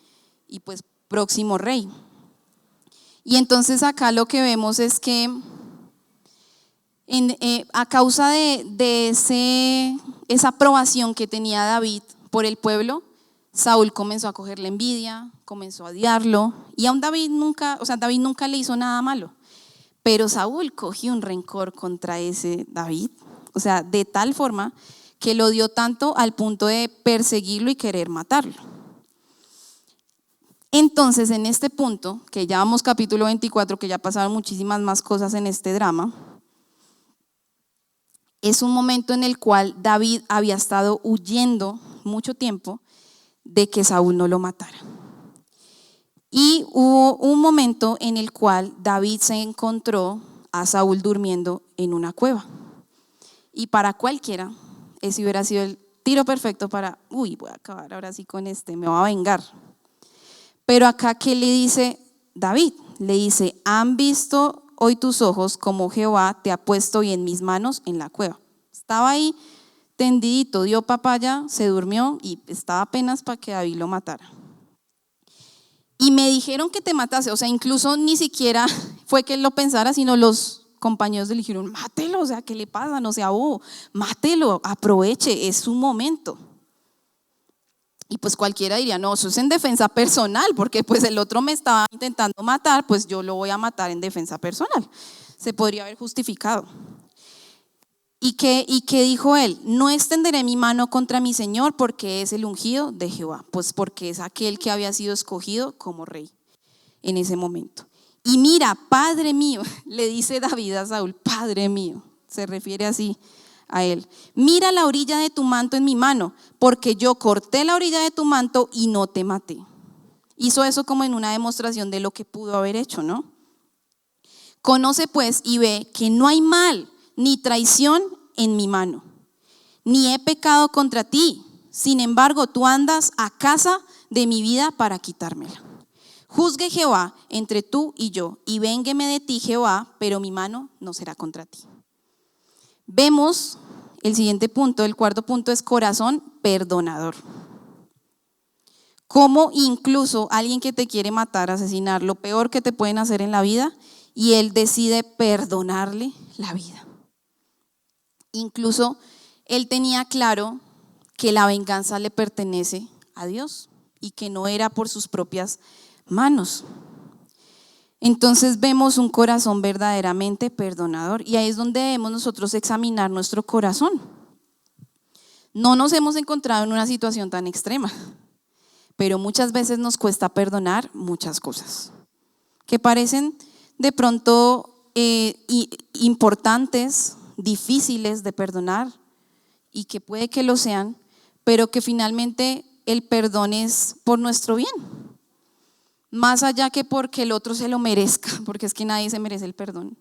pues próximo rey. Y entonces acá lo que vemos es que a causa de esa aprobación que tenía David por el pueblo, Saúl comenzó a cogerle envidia, comenzó a odiarlo, y aún David nunca le hizo nada malo, pero Saúl cogió un rencor contra ese David, o sea, de tal forma que lo odió tanto al punto de perseguirlo y querer matarlo. Entonces, en este punto, que ya vamos capítulo 24, que ya pasaron muchísimas más cosas en este drama, es un momento en el cual David había estado huyendo mucho tiempo de que Saúl no lo matara. Y hubo un momento en el cual David se encontró a Saúl durmiendo en una cueva. Y para cualquiera, ese hubiera sido el tiro perfecto para, voy a acabar ahora sí con este, me va a vengar. Pero acá, ¿qué le dice David? Le dice, han visto hoy tus ojos como Jehová te ha puesto hoy en mis manos en la cueva. Estaba ahí tendidito, dio papaya, se durmió y estaba apenas para que David lo matara. Y me dijeron que te matase, o sea, incluso ni siquiera fue que él lo pensara, sino los compañeros le dijeron, mátelo, o sea, ¿qué le pasa? No sea bobo, mátelo, aproveche, es su momento. Y pues cualquiera diría, no, eso es en defensa personal, porque pues el otro me estaba intentando matar, pues yo lo voy a matar en defensa personal. Se podría haber justificado. ¿Y qué dijo él? No extenderé mi mano contra mi Señor porque es el ungido de Jehová, pues porque es aquel que había sido escogido como rey en ese momento. Y mira, Padre mío, le dice David a Saúl, Padre mío, se refiere así a él. Mira la orilla de tu manto en mi mano, porque yo corté la orilla de tu manto y no te maté. Hizo eso como en una demostración de lo que pudo haber hecho, ¿no? Conoce pues y ve que no hay mal ni traición en mi mano, ni he pecado contra ti. Sin embargo, tú andas a casa de mi vida para quitármela. Juzgue Jehová entre tú y yo, y véngueme de ti Jehová, pero mi mano no será contra ti. Vemos el siguiente punto, el cuarto punto es corazón perdonador. Como incluso alguien que te quiere matar, asesinar, lo peor que te pueden hacer en la vida, y él decide perdonarle la vida. Incluso él tenía claro que la venganza le pertenece a Dios y que no era por sus propias manos. Entonces vemos un corazón verdaderamente perdonador y ahí es donde debemos nosotros examinar nuestro corazón. No nos hemos encontrado en una situación tan extrema, pero muchas veces nos cuesta perdonar muchas cosas que parecen de pronto importantes, difíciles de perdonar y que puede que lo sean, pero que finalmente el perdón es por nuestro bien, más allá que porque el otro se lo merezca, porque es que nadie se merece el perdón.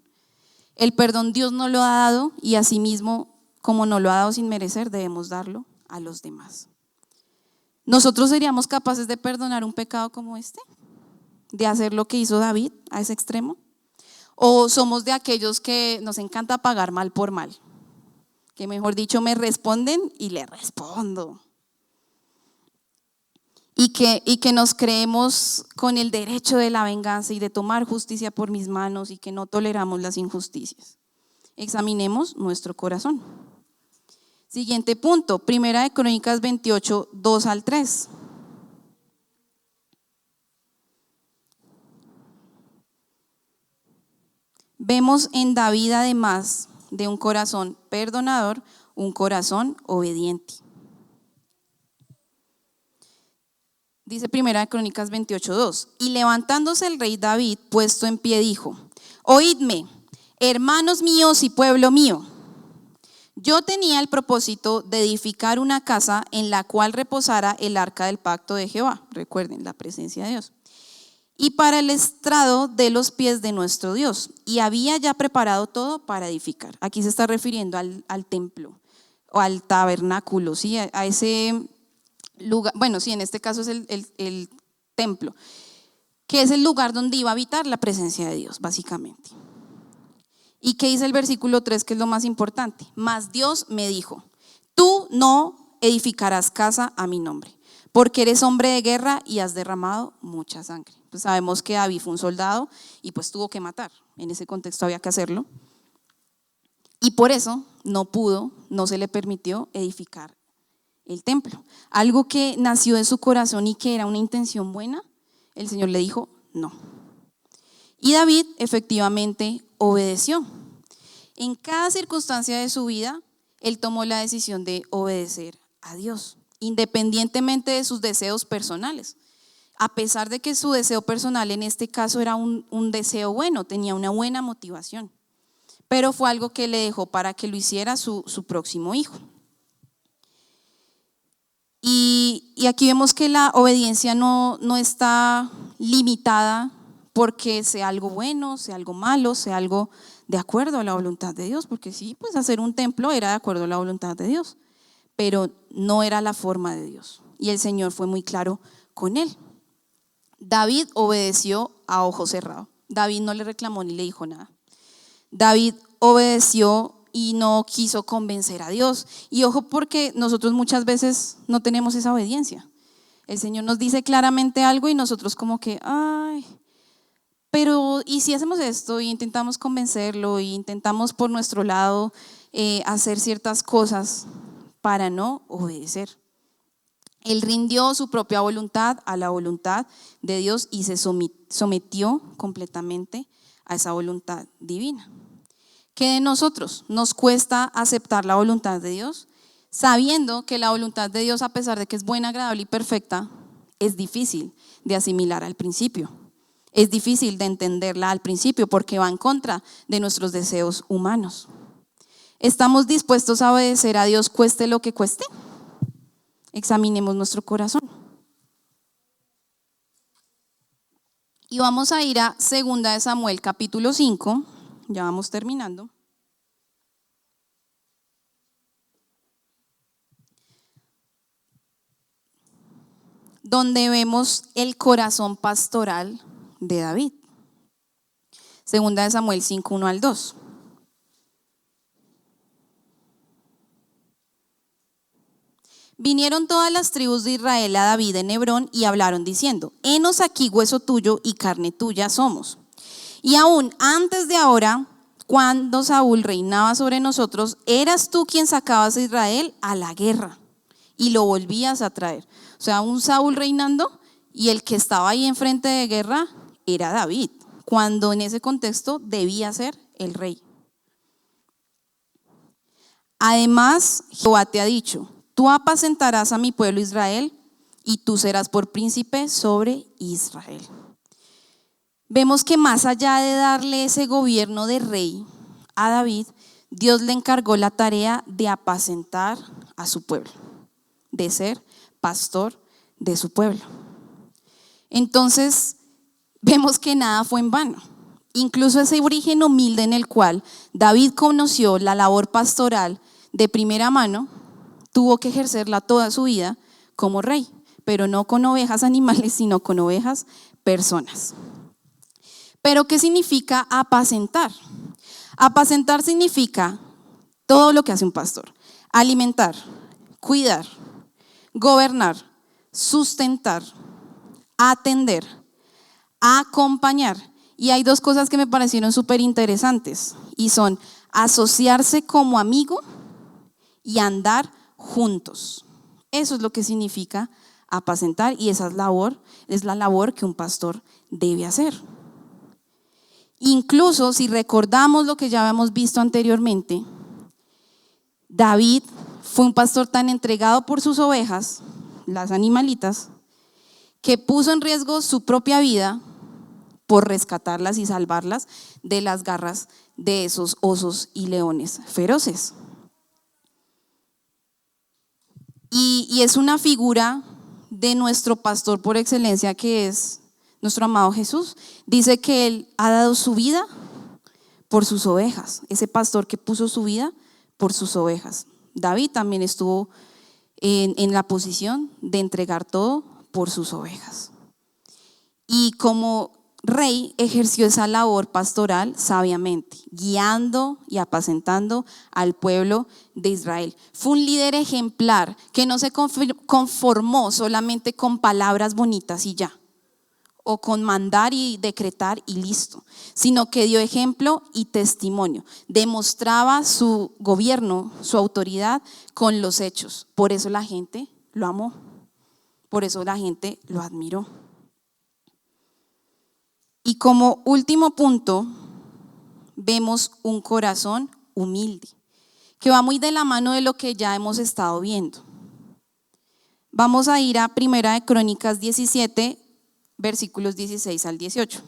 El perdón Dios nos lo ha dado y asimismo, como nos lo ha dado sin merecer, debemos darlo a los demás. ¿Nosotros seríamos capaces de perdonar un pecado como este? ¿De hacer lo que hizo David a ese extremo? ¿O somos de aquellos que nos encanta pagar mal por mal? Que mejor dicho me responden y le respondo. Y que nos creemos con el derecho de la venganza y de tomar justicia por mis manos y que no toleramos las injusticias. Examinemos nuestro corazón. Siguiente punto, Primera de Crónicas 28, 2 al 3. Vemos en David, además de un corazón perdonador, un corazón obediente. Dice Primera de Crónicas 28:2, y levantándose el rey David, puesto en pie, dijo: oídme, hermanos míos y pueblo mío. Yo tenía el propósito de edificar una casa en la cual reposara el arca del pacto de Jehová. Recuerden, la presencia de Dios. Y para el estrado de los pies de nuestro Dios. Y había ya preparado todo para edificar. Aquí se está refiriendo al templo o al tabernáculo, ¿sí? A ese lugar, bueno, sí, en este caso es el templo, que es el lugar donde iba a habitar la presencia de Dios, básicamente. ¿Y qué dice el versículo 3, que es lo más importante? Mas Dios me dijo: tú no edificarás casa a mi nombre, porque eres hombre de guerra y has derramado mucha sangre. Pues sabemos que David fue un soldado y pues tuvo que matar. En ese contexto había que hacerlo. Y por eso no se le permitió edificar el templo. Algo que nació de su corazón y que era una intención buena, el Señor le dijo no. Y David efectivamente obedeció. En cada circunstancia de su vida, él tomó la decisión de obedecer a Dios, independientemente de sus deseos personales. A pesar de que su deseo personal en este caso era un deseo bueno, tenía una buena motivación, pero fue algo que le dejó para que lo hiciera su próximo hijo. Y aquí vemos que la obediencia no está limitada porque sea algo bueno, sea algo malo, sea algo de acuerdo a la voluntad de Dios, porque sí, pues hacer un templo era de acuerdo a la voluntad de Dios. pero no era la forma de Dios. Y el Señor fue muy claro con él. David obedeció a ojo cerrado. David no le reclamó ni le dijo nada. David obedeció y no quiso convencer a Dios. Y ojo, porque nosotros muchas veces no tenemos esa obediencia. El Señor nos dice claramente algo y nosotros como que, ay, pero ¿y si hacemos esto? Y intentamos convencerlo y intentamos por nuestro lado hacer ciertas cosas para no obedecer. Él rindió su propia voluntad a la voluntad de Dios y se sometió completamente a esa voluntad divina. ¿Qué de nosotros? Nos cuesta aceptar la voluntad de Dios, sabiendo que la voluntad de Dios, a pesar de que es buena, agradable y perfecta, es difícil de asimilar al principio. Es difícil de entenderla al principio porque va en contra de nuestros deseos humanos. ¿Estamos dispuestos a obedecer a Dios cueste lo que cueste? Examinemos nuestro corazón. Y vamos a ir a 2 de Samuel capítulo 5, ya vamos terminando. Donde vemos el corazón pastoral de David. 2 de Samuel 5, 1 al 2. Vinieron todas las tribus de Israel a David en Hebrón y hablaron diciendo: henos aquí hueso tuyo y carne tuya somos. Y aún antes de ahora, cuando Saúl reinaba sobre nosotros, eras tú quien sacabas a Israel a la guerra y lo volvías a traer. O sea, un Saúl reinando y el que estaba ahí enfrente de guerra era David, cuando en ese contexto debía ser el rey. Además, Jehová te ha dicho: tú apacentarás a mi pueblo Israel y tú serás por príncipe sobre Israel. Vemos que más allá de darle ese gobierno de rey a David, Dios le encargó la tarea de apacentar a su pueblo, de ser pastor de su pueblo. Entonces, vemos que nada fue en vano. Incluso ese origen humilde en el cual David conoció la labor pastoral de primera mano, tuvo que ejercerla toda su vida como rey, pero no con ovejas animales, sino con ovejas personas. Pero ¿qué significa apacentar? Apacentar significa todo lo que hace un pastor: alimentar, cuidar, gobernar, sustentar, atender, acompañar. Y hay dos cosas que me parecieron súper interesantes y son asociarse como amigo y andar juntos. Eso es lo que significa apacentar y esa es la labor que un pastor debe hacer. Incluso si recordamos lo que ya habíamos visto anteriormente, David fue un pastor tan entregado por sus ovejas, las animalitas, que puso en riesgo su propia vida por rescatarlas y salvarlas de las garras de esos osos y leones feroces. Y es una figura de nuestro pastor por excelencia, que es nuestro amado Jesús. Dice que Él ha dado su vida por sus ovejas, ese pastor que puso su vida por sus ovejas. David también estuvo en la posición de entregar todo por sus ovejas. Y como rey ejerció esa labor pastoral sabiamente, guiando y apacentando al pueblo de Israel. Fue un líder ejemplar que no se conformó solamente con palabras bonitas y ya, o con mandar y decretar y listo, sino que dio ejemplo y testimonio, demostraba su gobierno, su autoridad con los hechos. Por eso la gente lo amó, por eso la gente lo admiró. Y como último punto, vemos un corazón humilde, que va muy de la mano de lo que ya hemos estado viendo. Vamos a ir a 1 de Crónicas 17, versículos 16 al 18.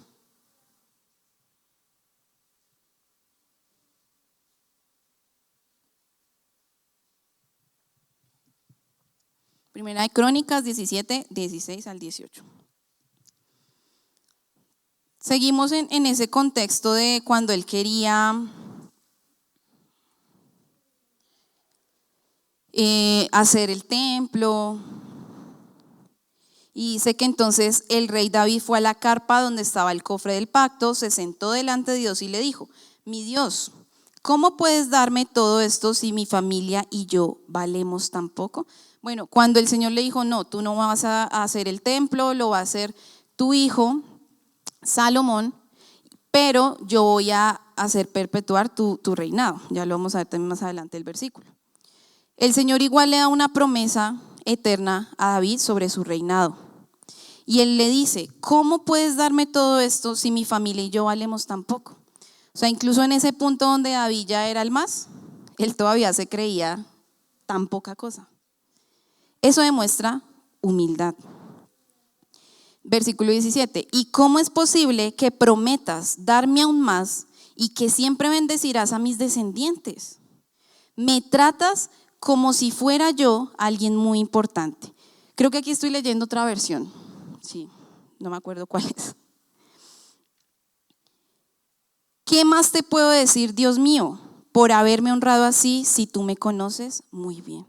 Primera de Crónicas 17, 16 al 18. Seguimos en ese contexto de cuando él quería hacer el templo. Y dice que entonces el rey David fue a la carpa donde estaba el cofre del pacto, se sentó delante de Dios y le dijo: mi Dios, ¿cómo puedes darme todo esto si mi familia y yo valemos tan poco? Bueno, cuando el Señor le dijo: no, tú no vas a hacer el templo, lo va a hacer tu hijo Salomón, pero yo voy a hacer perpetuar tu reinado. Ya lo vamos a ver también más adelante el versículo. El Señor igual le da una promesa eterna a David sobre su reinado. Y él le dice: ¿cómo puedes darme todo esto si mi familia y yo valemos tan poco? O sea, incluso en ese punto donde David ya era el más, él todavía se creía tan poca cosa. Eso demuestra humildad. Versículo 17: ¿y cómo es posible que prometas darme aún más y que siempre bendecirás a mis descendientes? Me tratas como si fuera yo alguien muy importante. Creo que aquí estoy leyendo otra versión. Sí, no me acuerdo cuál es. ¿Qué más te puedo decir, Dios mío, por haberme honrado así, si tú me conoces muy bien? O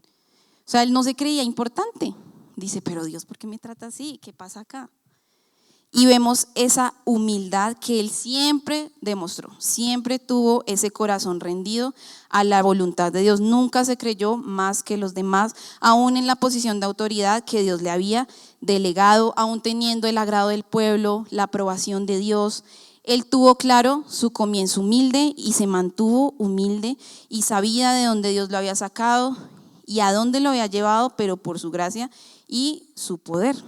sea, él no se creía importante. Dice: pero Dios, ¿por qué me trata así? ¿Qué pasa acá? Y vemos esa humildad que él siempre demostró, siempre tuvo ese corazón rendido a la voluntad de Dios. Nunca se creyó más que los demás, aún en la posición de autoridad que Dios le había delegado, aún teniendo el agrado del pueblo, la aprobación de Dios. Él tuvo claro su comienzo humilde y se mantuvo humilde y sabía de dónde Dios lo había sacado y a dónde lo había llevado, pero por su gracia y su poder.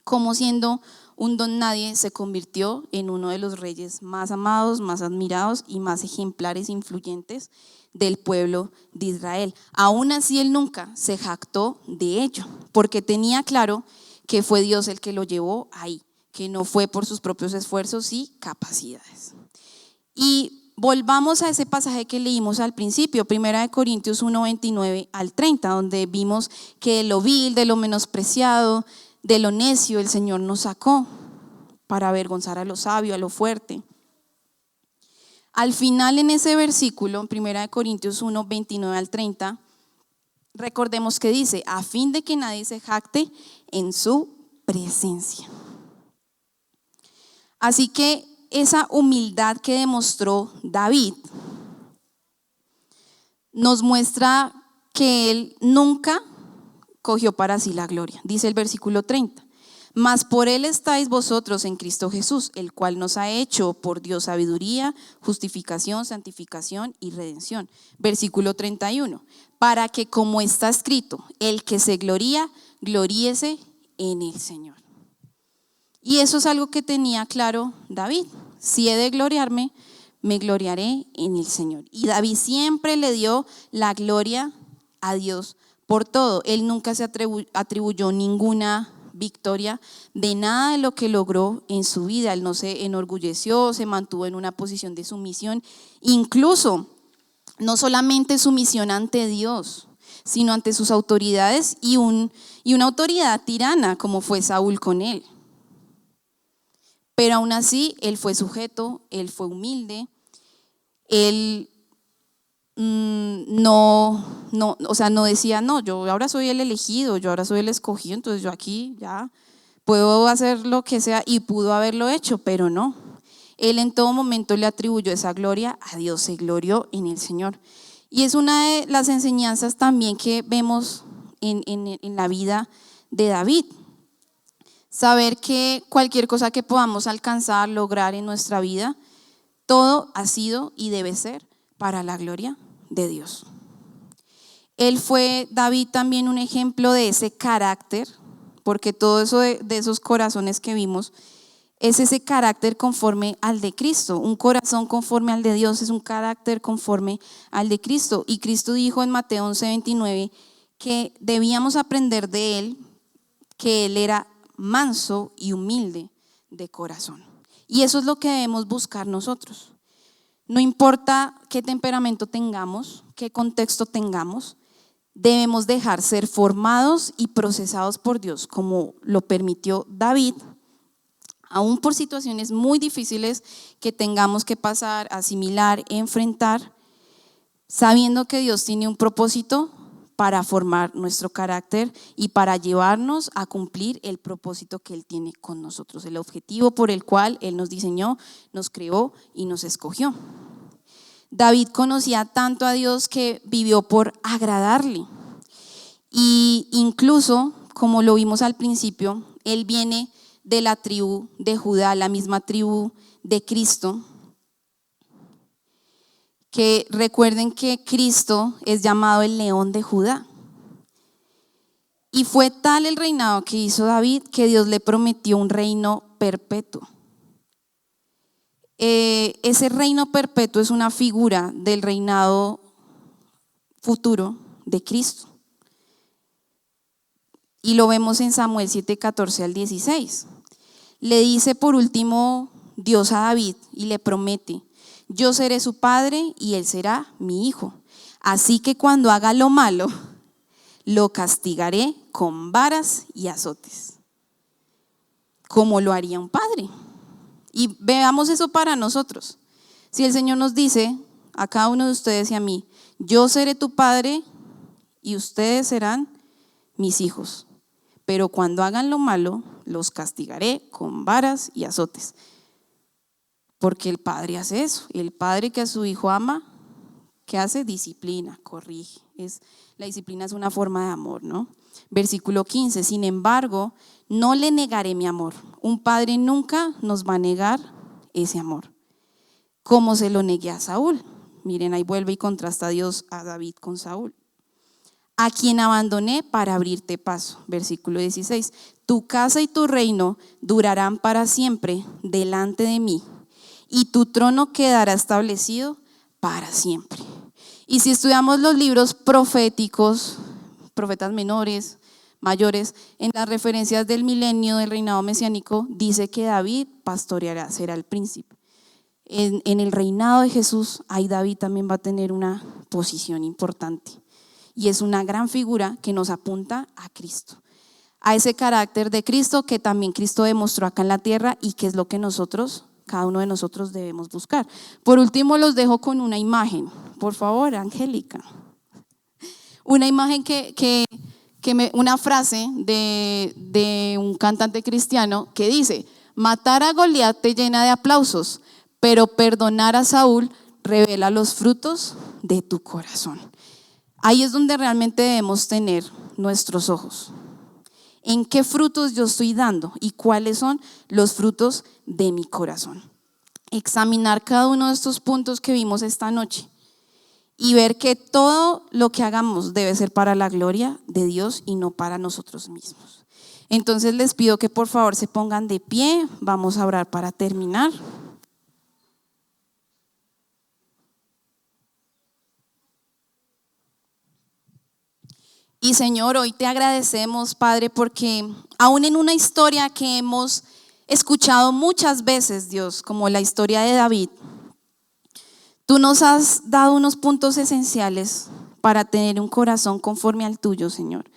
Como siendo un don nadie, se convirtió en uno de los reyes más amados, más admirados y más ejemplares e influyentes del pueblo de Israel. Aún así, él nunca se jactó de ello, porque tenía claro que fue Dios el que lo llevó ahí, que no fue por sus propios esfuerzos y capacidades. Y volvamos a ese pasaje que leímos al principio, 1 Corintios 1, 29 al 30, donde vimos que de lo vil, de lo menospreciado, de lo necio, el Señor nos sacó para avergonzar a lo sabio, a lo fuerte. Al final, en ese versículo, 1 Corintios 1, 29 al 30, recordemos que dice: a fin de que nadie se jacte en su presencia. Así que esa humildad que demostró David nos muestra que él nunca cogió para sí la gloria. Dice el versículo 30: mas por él estáis vosotros en Cristo Jesús, el cual nos ha hecho por Dios sabiduría, justificación, santificación y redención. Versículo 31: para que, como está escrito, el que se gloría, gloríese en el Señor. Y eso es algo que tenía claro David: si he de gloriarme, me gloriaré en el Señor. Y David siempre le dio la gloria a Dios por todo. Él nunca se atribuyó ninguna victoria de nada de lo que logró en su vida. Él no se enorgulleció, se mantuvo en una posición de sumisión, incluso no solamente sumisión ante Dios, sino ante sus autoridades y una autoridad tirana como fue Saúl con él. Pero aún así, él fue sujeto, él fue humilde, él no decía: no, yo ahora soy el elegido, yo ahora soy el escogido, entonces yo aquí ya puedo hacer lo que sea, y pudo haberlo hecho, pero no. Él en todo momento le atribuyó esa gloria a Dios, se glorió en el Señor. Y es una de las enseñanzas también que vemos en la vida de David. Saber que cualquier cosa que podamos alcanzar, lograr en nuestra vida, todo ha sido y debe ser para la gloria de Dios. David también un ejemplo de ese carácter, porque todo eso de esos corazones que vimos es ese carácter conforme al de Cristo. Un corazón conforme al de Dios es un carácter conforme al de Cristo. Y Cristo dijo en Mateo 11:29 que debíamos aprender de él, que él era manso y humilde de corazón. Y eso es lo que debemos buscar nosotros. No importa qué temperamento tengamos, qué contexto tengamos, debemos dejar ser formados y procesados por Dios, como lo permitió David, aún por situaciones muy difíciles que tengamos que pasar, asimilar, enfrentar, sabiendo que Dios tiene un propósito para formar nuestro carácter y para llevarnos a cumplir el propósito que Él tiene con nosotros, el objetivo por el cual Él nos diseñó, nos creó y nos escogió. David conocía tanto a Dios que vivió por agradarle. Y incluso, como lo vimos al principio, Él viene de la tribu de Judá, la misma tribu de Cristo. Que recuerden que Cristo es llamado el León de Judá. Y fue tal el reinado que hizo David que Dios le prometió un reino perpetuo. Ese reino perpetuo es una figura del reinado futuro de Cristo. Y lo vemos en Samuel 7:14 al 16. Le dice por último Dios a David y le promete: yo seré su padre y él será mi hijo. Así que cuando haga lo malo, lo castigaré con varas y azotes, como lo haría un padre. Y veamos eso para nosotros. Si el Señor nos dice a cada uno de ustedes y a mí: yo seré tu padre y ustedes serán mis hijos, pero cuando hagan lo malo, los castigaré con varas y azotes. Porque el padre hace eso. El padre que a su hijo ama, ¿qué hace? Disciplina, corrige. La disciplina es una forma de amor, ¿no? Versículo 15, sin embargo, no le negaré mi amor. Un padre nunca nos va a negar ese amor, como se lo negué a Saúl. Miren, ahí vuelve y contrasta Dios a David con Saúl. A quien abandoné para abrirte paso. Versículo 16, tu casa y tu reino durarán para siempre delante de mí, y tu trono quedará establecido para siempre. Y si estudiamos los libros proféticos, profetas menores, mayores, en las referencias del milenio del reinado mesiánico, dice que David pastoreará, será el príncipe. En el reinado de Jesús, ahí David también va a tener una posición importante. Y es una gran figura que nos apunta a Cristo, a ese carácter de Cristo que también Cristo demostró acá en la tierra y que es lo que cada uno de nosotros debemos buscar. Por último, los dejo con una imagen. Por favor, Angélica. Una imagen una frase de un cantante cristiano que dice: matar a Goliat te llena de aplausos, pero perdonar a Saúl revela los frutos de tu corazón. Ahí es donde realmente debemos tener nuestros ojos. ¿En qué frutos yo estoy dando y cuáles son los frutos de mi corazón? Examinar cada uno de estos puntos que vimos esta noche y ver que todo lo que hagamos debe ser para la gloria de Dios y no para nosotros mismos. Entonces les pido que por favor se pongan de pie. Vamos a orar para terminar. Y Señor, hoy te agradecemos, Padre, porque aún en una historia que hemos escuchado muchas veces, Dios, como la historia de David, tú nos has dado unos puntos esenciales para tener un corazón conforme al tuyo, Señor,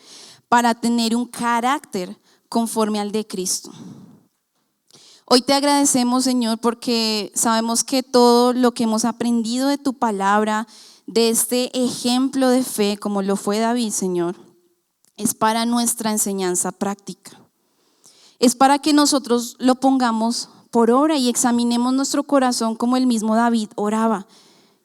para tener un carácter conforme al de Cristo. Hoy te agradecemos, Señor, porque sabemos que todo lo que hemos aprendido de tu palabra, de este ejemplo de fe, como lo fue David, Señor, es para nuestra enseñanza práctica. Es para que nosotros lo pongamos por obra y examinemos nuestro corazón como el mismo David oraba.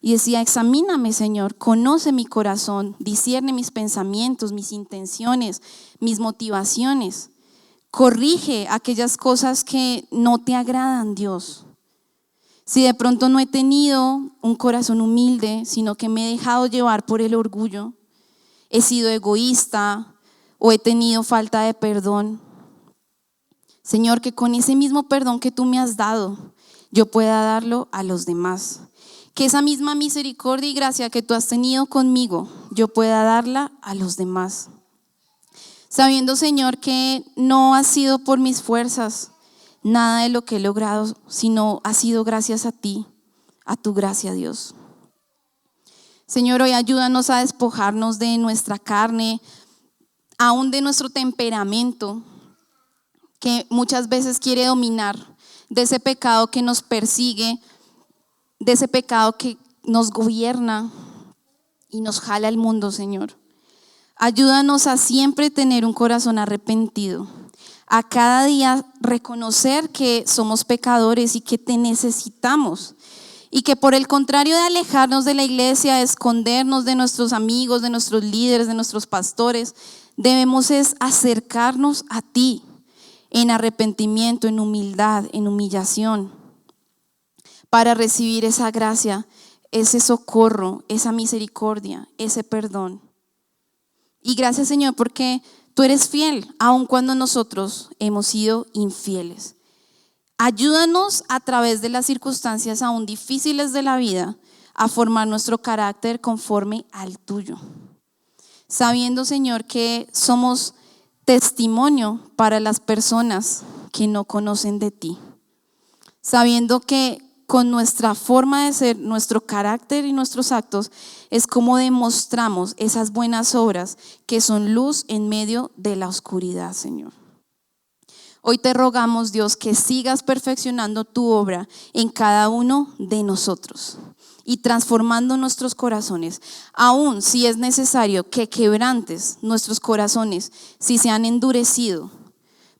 Y decía: examíname, Señor, conoce mi corazón, discierne mis pensamientos, mis intenciones, mis motivaciones. Corrige aquellas cosas que no te agradan, Dios. Si de pronto no he tenido un corazón humilde, sino que me he dejado llevar por el orgullo, he sido egoísta o he tenido falta de perdón, Señor, que con ese mismo perdón que tú me has dado, yo pueda darlo a los demás. Que esa misma misericordia y gracia que tú has tenido conmigo, yo pueda darla a los demás. Sabiendo, Señor, que no ha sido por mis fuerzas nada de lo que he logrado, sino ha sido gracias a ti, a tu gracia, Dios. Señor, hoy ayúdanos a despojarnos de nuestra carne, aún de nuestro temperamento, que muchas veces quiere dominar, de ese pecado que nos persigue, de ese pecado que nos gobierna y nos jala al mundo, Señor. Ayúdanos a siempre tener un corazón arrepentido, a cada día reconocer que somos pecadores y que te necesitamos. Y que por el contrario de alejarnos de la iglesia, de escondernos de nuestros amigos, de nuestros líderes, de nuestros pastores, debemos es acercarnos a ti en arrepentimiento, en humildad, en humillación, para recibir esa gracia, ese socorro, esa misericordia, ese perdón. Y gracias, Señor, porque tú eres fiel, aun cuando nosotros hemos sido infieles. Ayúdanos a través de las circunstancias aún difíciles de la vida a formar nuestro carácter conforme al tuyo. Sabiendo, Señor, que somos testimonio para las personas que no conocen de ti. Sabiendo que con nuestra forma de ser, nuestro carácter y nuestros actos es como demostramos esas buenas obras que son luz en medio de la oscuridad, Señor. Hoy te rogamos, Dios, que sigas perfeccionando tu obra en cada uno de nosotros y transformando nuestros corazones, aun si es necesario que quebrantes nuestros corazones si se han endurecido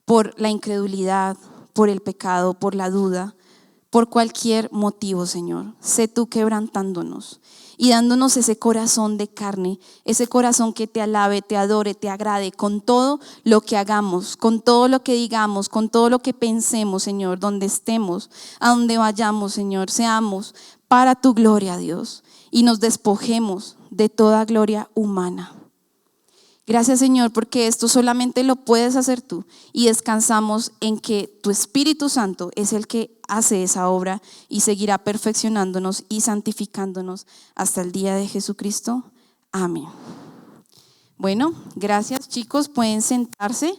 por la incredulidad, por el pecado, por la duda, por cualquier motivo, Señor. Sé tú quebrantándonos y dándonos ese corazón de carne, ese corazón que te alabe, te adore, te agrade con todo lo que hagamos, con todo lo que digamos, con todo lo que pensemos, Señor, donde estemos, a donde vayamos, Señor, seamos para tu gloria, Dios, y nos despojemos de toda gloria humana. Gracias, Señor, porque esto solamente lo puedes hacer tú y descansamos en que tu Espíritu Santo es el que hace esa obra y seguirá perfeccionándonos y santificándonos hasta el día de Jesucristo. Amén. Bueno, gracias, chicos, pueden sentarse.